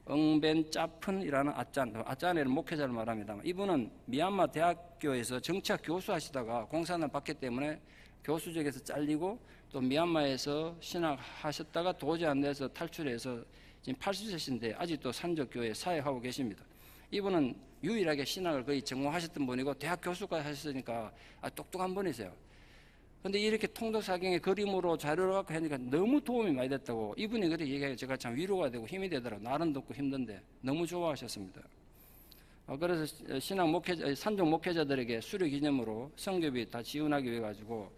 응벤짜픈이라는 아짠이라는 목회자를 말합니다. 이분은 미얀마 대학교에서 정치학 교수 하시다가 공산을 받기 때문에 교수직에서 잘리고 또 미얀마에서 신학하셨다가 도저히 안 돼서 탈출해서 지금 80세신데 아직도 산적교회에 사역하고 계십니다. 이분은 유일하게 신학을 거의 전공하셨던 분이고 대학 교수까지 하셨으니까 똑똑한 분이세요. 근데 이렇게 통독사경의 그림으로 자료를 갖고 하니까 너무 도움이 많이 됐다고 이분이 그렇게 얘기하니까 제가 참 위로가 되고 힘이 되더라고요. 날은 덥고 힘든데 너무 좋아하셨습니다. 그래서 산종 목회자들에게 수료 기념으로 선교비 다 지원하기 위해 가지고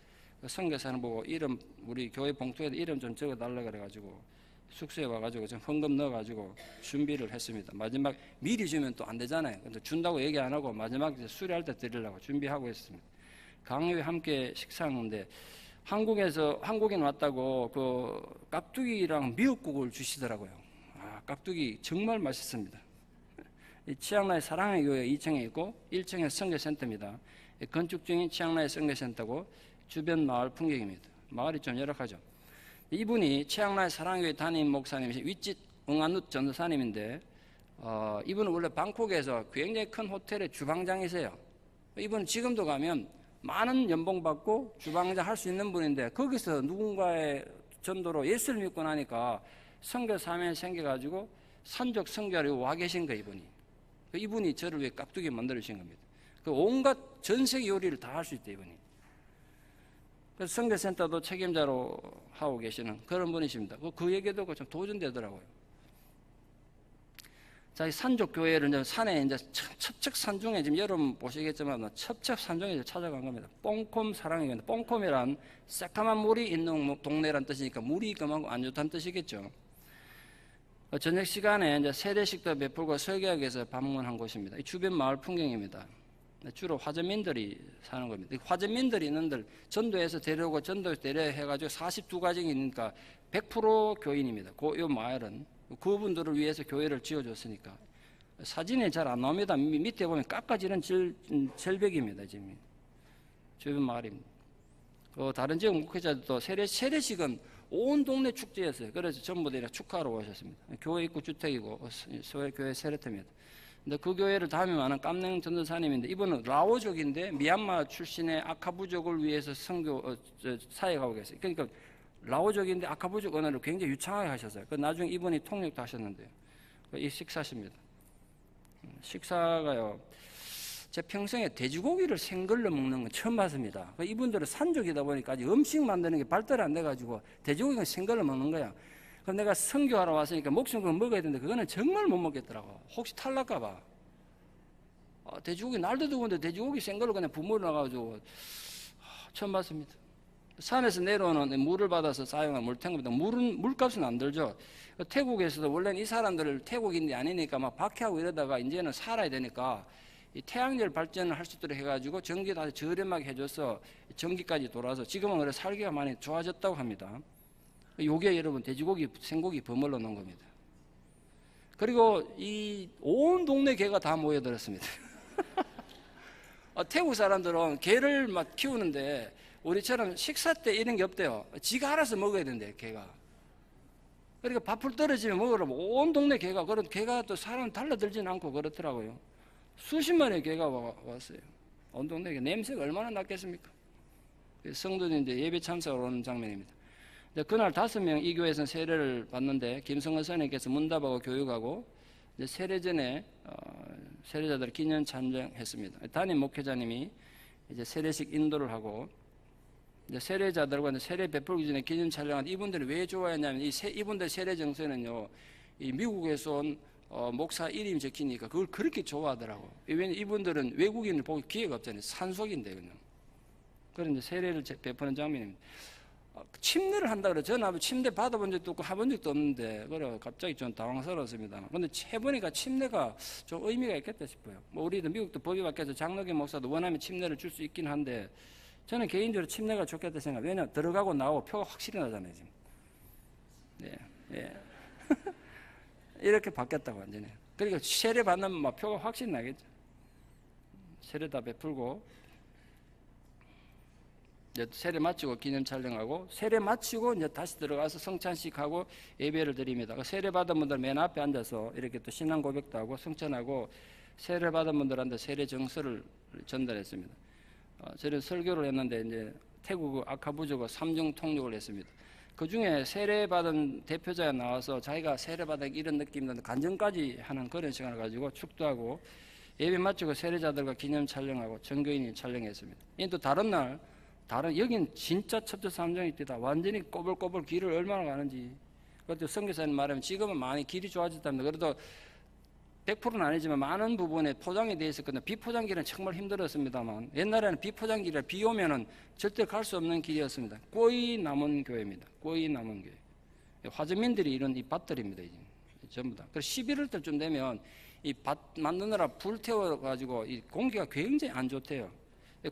선교사는 보고 이름 우리 교회 봉투에도 이름 좀 적어달라 그래가지고 숙소에 와가지고 좀 헌금 넣어가지고 준비를 했습니다. 마지막 미리 주면 또 안 되잖아요. 근데 준다고 얘기 안 하고 마지막 수료할 때 드리려고 준비하고 있습니다. 강요에 함께 식사하는데 한국인 왔다고 그 깍두기랑 미역국을 주시더라고요. 깍두기 정말 맛있습니다. 치앙라이 사랑의 교회 2층에 있고 1층에 선교센터입니다. 건축 중인 치앙라이 선교센터고 주변 마을 풍경입니다. 마을이 좀 열악하죠. 이분이 치앙라이 사랑교회 담임 목사님이신 윗짓 응안누 전도사님인데 이분은 원래 방콕에서 굉장히 큰 호텔의 주방장이세요. 이분은 지금도 가면 많은 연봉 받고 주방장 할 수 있는 분인데 거기서 누군가의 전도로 예수를 믿고 나니까 선교 사명이 생겨가지고 산적 선교하려고 와 계신 거예요. 이분이 저를 위해 깍두기 만들어 주신 겁니다. 온갖 전세계 요리를 다 할 수 있대 이분이. 그래서 선교센터도 책임자로 하고 계시는 그런 분이십니다. 그 얘기 듣고 좀 도전되더라고요. 자, 이 산족교회를 이제 산에 이제 첩첩산 중에 지금 여러분 보시겠지만 첩첩산 중에 찾아간 겁니다. 뽕콤 사랑이거든요. 뽕콤이란 새까만 물이 있는 동네란 뜻이니까 물이 그만큼 안 좋다는 뜻이겠죠. 저녁 시간에 이제 세례식도 베풀고 설교하기 위해서 방문한 곳입니다. 이 주변 마을 풍경입니다. 주로 화전민들이 사는 겁니다. 화전민들이 있는들 전도에서 데려오고 전도에서 데려해가지고 42가정이니까 100% 교인입니다. 이 마을은 그분들을 위해서 교회를 지어줬으니까 사진이 잘 안 나옵니다. 밑에 보면 깎아지는 절벽입니다. 지금 주변 마을입니다. 다른 지역 목회자들도 세례식은 온 동네 축제였어요. 그래서 전부 다 축하하러 오셨습니다. 교회 입구 주택이고 교회 세례터입니다. 근데 그 교회를 담임하는 깜냉 전도사님인데 이분은 라오족인데 미얀마 출신의 아카부족을 위해서 사역하고 계세요. 그러니까 라오족인데 아카부족 언어를 굉장히 유창하게 하셨어요. 나중에 이분이 통역도 하셨는데요. 이 식사십니다. 식사가요. 제 평생에 돼지고기를 생걸로 먹는 건 처음 봤습니다. 이분들은 산족이다 보니까 아직 음식 만드는 게 발달이 안 돼가지고 돼지고기는 생걸로 먹는 거야. 그럼 내가 선교하러 왔으니까 목숨 그거 먹어야 되는데 그거는 정말 못 먹겠더라고. 혹시 탈날까봐. 돼지고기 날도 더운데 돼지고기 생걸로 그냥 부물어 나가지고 처음 봤습니다. 산에서 내려오는 물을 받아서 사용한 물탱크입니다. 물값은 안 들죠. 태국에서도 원래는 이 사람들을 태국인이 아니니까 막 박해하고 이러다가 이제는 살아야 되니까 이 태양열 발전을 할 수 있도록 해가지고 전기도 아주 저렴하게 해줘서 전기까지 돌아서 지금은 그래 살기가 많이 좋아졌다고 합니다. 요게 여러분 돼지고기, 생고기 버물러 놓은 겁니다. 그리고 이 온 동네 개가 다 모여들었습니다. 태국 사람들은 개를 막 키우는데 우리처럼 식사 때 이런 게 없대요. 지가 알아서 먹어야 된대, 개가. 그러니까 밥풀 떨어지면 먹으라고 온 동네 개가, 그런 개가 또 사람 달라들지는 않고 그렇더라고요. 수십 마리의 개가 왔어요. 온 동네 개. 냄새가 얼마나 났겠습니까? 성도들이 이제 예배 참석을 오는 장면입니다. 그날 5명 이 교회에서 세례를 받는데 김성근 선생님께서 문답하고 교육하고 이제 세례 전에 세례자들 기념 찬양했습니다. 담임 목회자님이 이제 세례식 인도를 하고 이제 세례자들과 이제 세례 베풀기 전에 기념 찬양하는데 이분들이 왜 좋아했냐면 이분들 세례 정서는요, 이 미국에서 온 목사 이름이 적히니까 그걸 그렇게 좋아하더라고. 왜냐면 이분들은 외국인을 볼 기회가 없잖아요. 산속인데 그냥. 그런 이제 세례를 베푸는 장면입니다. 침례를 한다 그래. 저는 아무 침례 받아본 적도 없고 해본 적도 없는데 그래 갑자기 좀 당황스러웠습니다. 그런데 해보니까 침례가 좀 의미가 있겠다 싶어요. 뭐 우리도 미국도 법이 바뀌어서 장로교 목사도 원하면 침례를 줄 수 있긴 한데 저는 개인적으로 침례가 좋겠다 생각. 왜냐면 들어가고 나오고 표가 확실히 나잖아요 지금. 예. 이렇게 바뀌었다고 완전히. 그러니까 세례 받는 막 표가 확실히 나겠죠. 세례 다 베풀고. 이제 세례 마치고 기념 촬영하고 세례 마치고 이제 다시 들어가서 성찬식하고 예배를 드립니다. 세례 받은 분들 맨 앞에 앉아서 이렇게 또 신앙 고백도 하고 성찬하고 세례 받은 분들한테 세례 정서를 전달했습니다. 저는 설교를 했는데 이제 태국 아카부주가 3중 통역을 했습니다. 그 중에 세례 받은 대표자가 나와서 자기가 세례 받은 이런 느낌인데 간증까지 하는 그런 시간을 가지고 축도하고 예배 마치고 세례자들과 기념 촬영하고 전교인이 촬영했습니다. 또 다른 날 여긴 진짜 첩첩 삼정이 뛰다 완전히 꼬불꼬불 길을 얼마나 가는지. 그것도 선교사님 말하면 지금은 많이 길이 좋아졌답니다. 그래도 100%는 아니지만 많은 부분에 포장이 되어 있었거든요. 비포장길은 정말 힘들었습니다만 옛날에는 비포장길이라 비 오면은 절대 갈 수 없는 길이었습니다. 꼬이 남은 교회입니다. 꼬이 남은 교회. 화재민들이 이런 이 밭들입니다. 전부 다. 그래서 11월 때쯤 되면 이 밭 만드느라 불 태워가지고 이 공기가 굉장히 안 좋대요.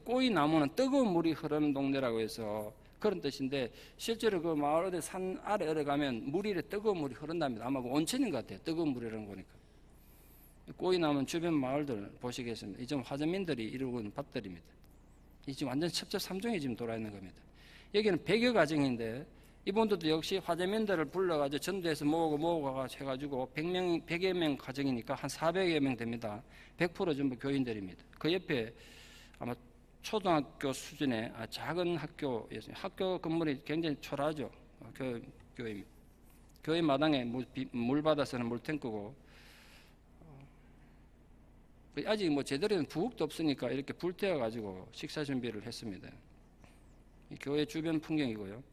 꼬이 나무는 뜨거운 물이 흐르는 동네라고 해서 그런 뜻인데 실제로 그 마을 어디 산 아래 가면 물이 뜨거운 물이 흐른답니다. 아마 그 온천인 것 같아요. 뜨거운 물이라는 거니까. 꼬이 나무는 주변 마을들 보시겠습니다. 이 좀 화재민들이 이루고 있는 밭들입니다. 이 지금 완전 첩첩삼중이 지금 돌아 있는 겁니다. 여기는 100여 가정인데 이분들도 역시 화재민들을 불러가지고 전도해서 모으고 해가지고 100여 명 가정이니까 한 400여 명 됩니다. 100% 전부 교인들입니다. 그 옆에 아마 초등학교 수준의 작은 학교였어요. 학교 건물이 굉장히 초라하죠. 교회입니다. 교회 마당에 물 받아서는 물탱크고 아직 제대로 된 부엌도 없으니까 이렇게 불 태워가지고 식사 준비를 했습니다. 교회 주변 풍경이고요.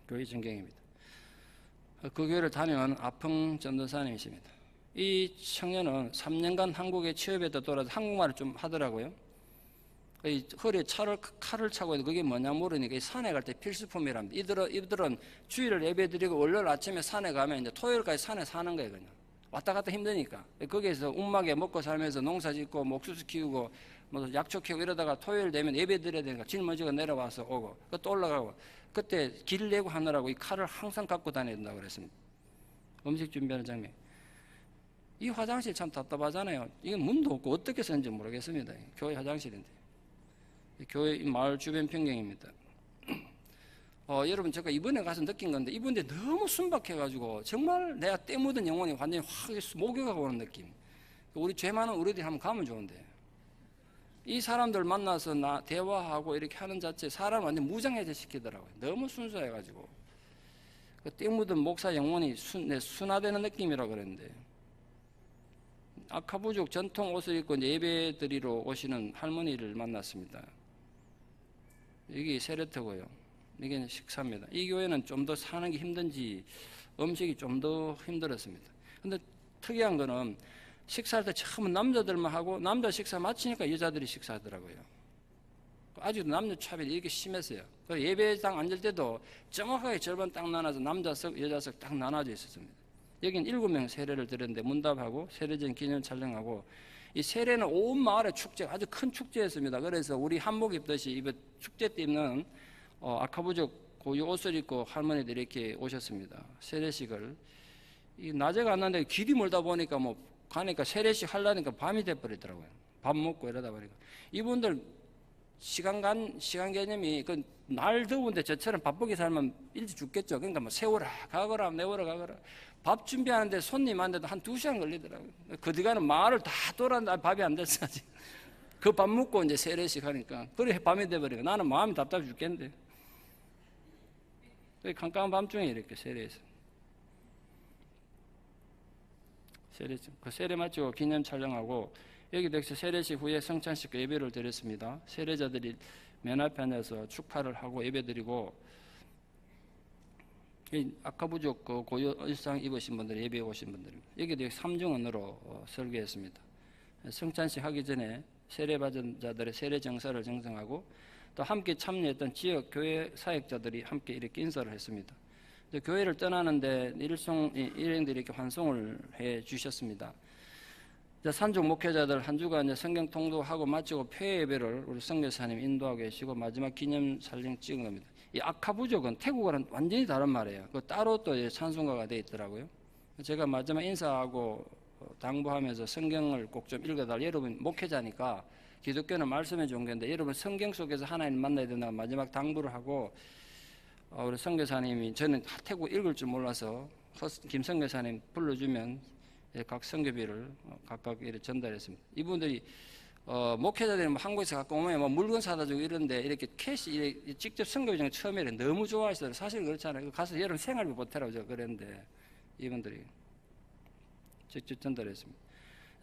교회 전경입니다. 그 교회를 다니는 아펑 전도사님이십니다. 이 청년은 3년간 한국에 취업해서 돌아서 한국말을 좀 하더라고요. 허리에 칼을 차고 있는데 그게 뭐냐 모르니까 산에 갈 때 필수품이랍니다. 이들은 주일을 예배드리고 월요일 아침에 산에 가면 이제 토요일까지 산에 사는 거예요. 그냥 왔다 갔다 힘드니까 거기에서 움막에 먹고 살면서 농사 짓고 옥수수 키우고 약초 키우고 이러다가 토요일 되면 예배 드려야 되니까 짊어지고 내려와서 오고 또 올라가고 그때 길 내고 하느라고 이 칼을 항상 갖고 다녀야 된다고 그랬습니다. 음식 준비하는 장면. 이 화장실 참 답답하잖아요. 이건 문도 없고 어떻게 쓰는지 모르겠습니다. 교회 화장실인데. 교회 마을 주변 풍경입니다. 여러분 제가 이번에 가서 느낀 건데 이분들 너무 순박해가지고 정말 내가 때 묻은 영혼이 완전히 확 목욕하고 오는 느낌. 우리 죄 많은 우리들이 한번 가면 좋은데 이 사람들 만나서 대화하고 이렇게 하는 자체 사람 완전 무장해제 시키더라고요. 너무 순수해가지고 때 묻은 목사 영혼이 순화되는 느낌이라고 그랬는데 아카부족 전통 옷을 입고 이제 예배 드리러 오시는 할머니를 만났습니다. 여기 세레터고요. 이게 식사입니다. 이 교회는 좀 더 사는 게 힘든지 음식이 좀 더 힘들었습니다. 근데 특이한 거는 식사할 때 처음은 남자들만 하고 남자 식사 마치니까 여자들이 식사하더라고요. 아직도 남녀 차별이 이렇게 심했어요. 예배당 앉을 때도 정확하게 절반 딱 나눠서 남자석, 여자석 딱 나눠져 있었습니다. 여긴 7명 세례를 드렸는데 문답하고 세례전 기념 촬영하고 이 세례는 온 마을의 축제, 아주 큰 축제였습니다. 그래서 우리 한복 입듯이 축제 때 입는 아카부족 고유 옷을 입고 할머니들이 이렇게 오셨습니다. 세례식을. 낮에 갔는데 길이 멀다 보니까 가니까 세례식 하려니까 밤이 돼버리더라고요. 밥 먹고 이러다 보니까. 이분들 시간 개념이 날 더운데 저처럼 바쁘게 살면 일찍 죽겠죠. 그러니까 세워라 가거라 내워라 가거라. 밥 준비하는데 손님한테도 한 2시간 걸리더라고요. 그뒤가는 마을을 다 돌았는데 밥이 안 됐어 아직. 그 밥 먹고 이제 세례식 하니까 그래 밤이 돼버리니까 나는 마음이 답답해 죽겠는데. 깜깜한 밤중에 이렇게 세례해서 그 세례 마치고 기념 촬영하고 여기도 역시 세례식 후에 성찬식 예배를 드렸습니다. 세례자들이 맨 앞에 앉아서 축파를 하고 예배 드리고 아카부족 그 고유 의상 입으신 분들 예배에 오신 분들입니다. 여기도 3중언으로 설교했습니다. 성찬식 하기 전에 세례 받은 자들의 세례 정사를 정성하고 또 함께 참여했던 지역 교회 사역자들이 함께 이렇게 인사를 했습니다. 교회를 떠나는데 일행들이 이렇게 환송을 해 주셨습니다. 산중 목회자들 한 주간 이제 성경 통독하고 마치고 폐회 예배를 우리 선교사님 인도하고 계시고 마지막 기념 사진 찍은 겁니다. 이 아카부족은 태국어랑 완전히 다른 말이에요. 그 따로 또 찬송가가 되어 있더라고요. 제가 마지막 인사하고 당부하면서 성경을 꼭 좀 읽어달라. 여러분 목회자니까 기독교는 말씀의 종교인데 여러분 성경 속에서 하나님 만나야 된다고 마지막 당부를 하고 우리 선교사님이 저는 태국 읽을 줄 몰라서 김 선교사님 불러주면 각 선교비를 각각 이렇게 전달했습니다. 이분들이 목회자들이 뭐 한국에서 갖고 오면 뭐 물건 사다 주고 이런데 이렇게 캐시 이렇게 직접 선교비장 처음에 너무 좋아하시더라고요. 사실 그렇잖아요. 가서 여러분 생활비 보태라고 저 그랬는데 이분들이 직접 전달했습니다.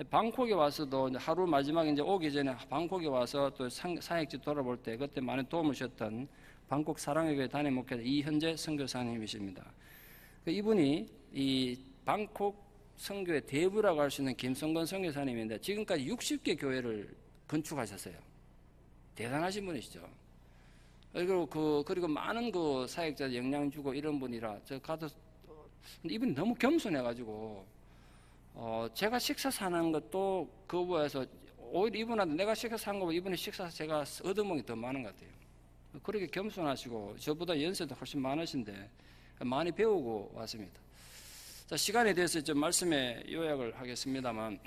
방콕에 와서도 하루 마지막에 이제 오기 전에 방콕에 와서 또 사역지 돌아볼 때 그때 많은 도움을 주셨던 방콕 사랑의 교회 담임 목회자 이현재 선교사님이십니다. 이분이 이 방콕 선교의 대부라고 할 수 있는 김성건 선교사님인데 지금까지 60개 교회를 건축하셨어요. 대단하신 분이시죠. 그리고 많은 그 사역자 영향 주고 이런 분이라 제가 가서 이분이 너무 겸손해가지고 제가 식사 사는 것도 거부해서 오히려 이분한테 내가 식사 산 거보다 이분이 식사 제가 얻어먹은 게 더 많은 것 같아요. 그렇게 겸손하시고 저보다 연세도 훨씬 많으신데 많이 배우고 왔습니다. 자, 시간에 대해서 좀 말씀에 요약을 하겠습니다만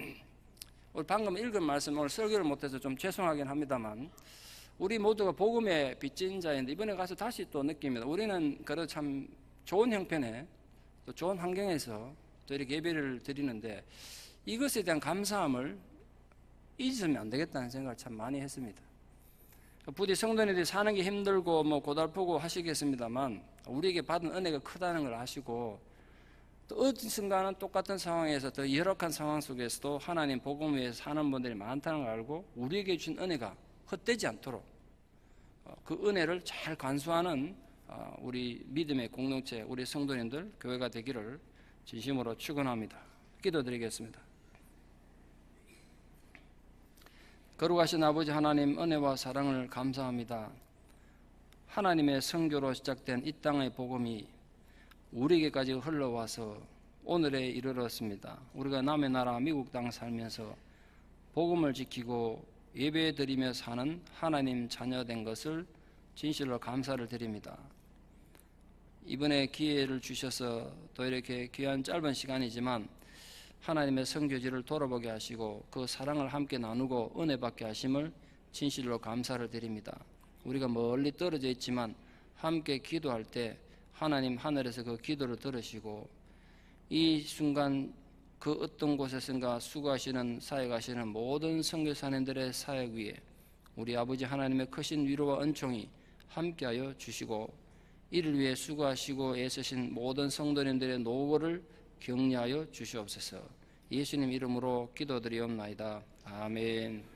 오늘 방금 읽은 말씀 오늘 설교를 못해서 좀 죄송하긴 합니다만 우리 모두가 복음의 빚진 자인데 이번에 가서 다시 또 느낍니다. 우리는 그래도 참 좋은 형편에 또 좋은 환경에서 또 이렇게 예배를 드리는데 이것에 대한 감사함을 잊으면 안 되겠다는 생각을 참 많이 했습니다. 부디 성도님들이 사는 게 힘들고 뭐 고달프고 하시겠습니다만 우리에게 받은 은혜가 크다는 걸 아시고 또 어떤 순간은 똑같은 상황에서 더 열악한 상황 속에서도 하나님 복음 위해서 사는 분들이 많다는 걸 알고 우리에게 주신 은혜가 헛되지 않도록 그 은혜를 잘 간수하는 우리 믿음의 공동체 우리 성도님들 교회가 되기를 진심으로 축원합니다. 기도드리겠습니다. 거룩하신 아버지 하나님 은혜와 사랑을 감사합니다. 하나님의 선교로 시작된 이 땅의 복음이 우리에게까지 흘러와서 오늘에 이르렀습니다. 우리가 남의 나라 미국 땅 살면서 복음을 지키고 예배드리며 사는 하나님 자녀된 것을 진실로 감사를 드립니다. 이번에 기회를 주셔서 또 이렇게 귀한 짧은 시간이지만 하나님의 선교지를 돌아보게 하시고 그 사랑을 함께 나누고 은혜 받게 하심을 진실로 감사를 드립니다. 우리가 멀리 떨어져 있지만 함께 기도할 때 하나님 하늘에서 그 기도를 들으시고 이 순간 그 어떤 곳에선가 수고하시는 사역하시는 모든 선교사님들의 사역 위에 우리 아버지 하나님의 크신 위로와 은총이 함께하여 주시고 이를 위해 수고하시고 애쓰신 모든 성도님들의 노고를 격려하여 주시옵소서. 예수님 이름으로 기도드리옵나이다. 아멘.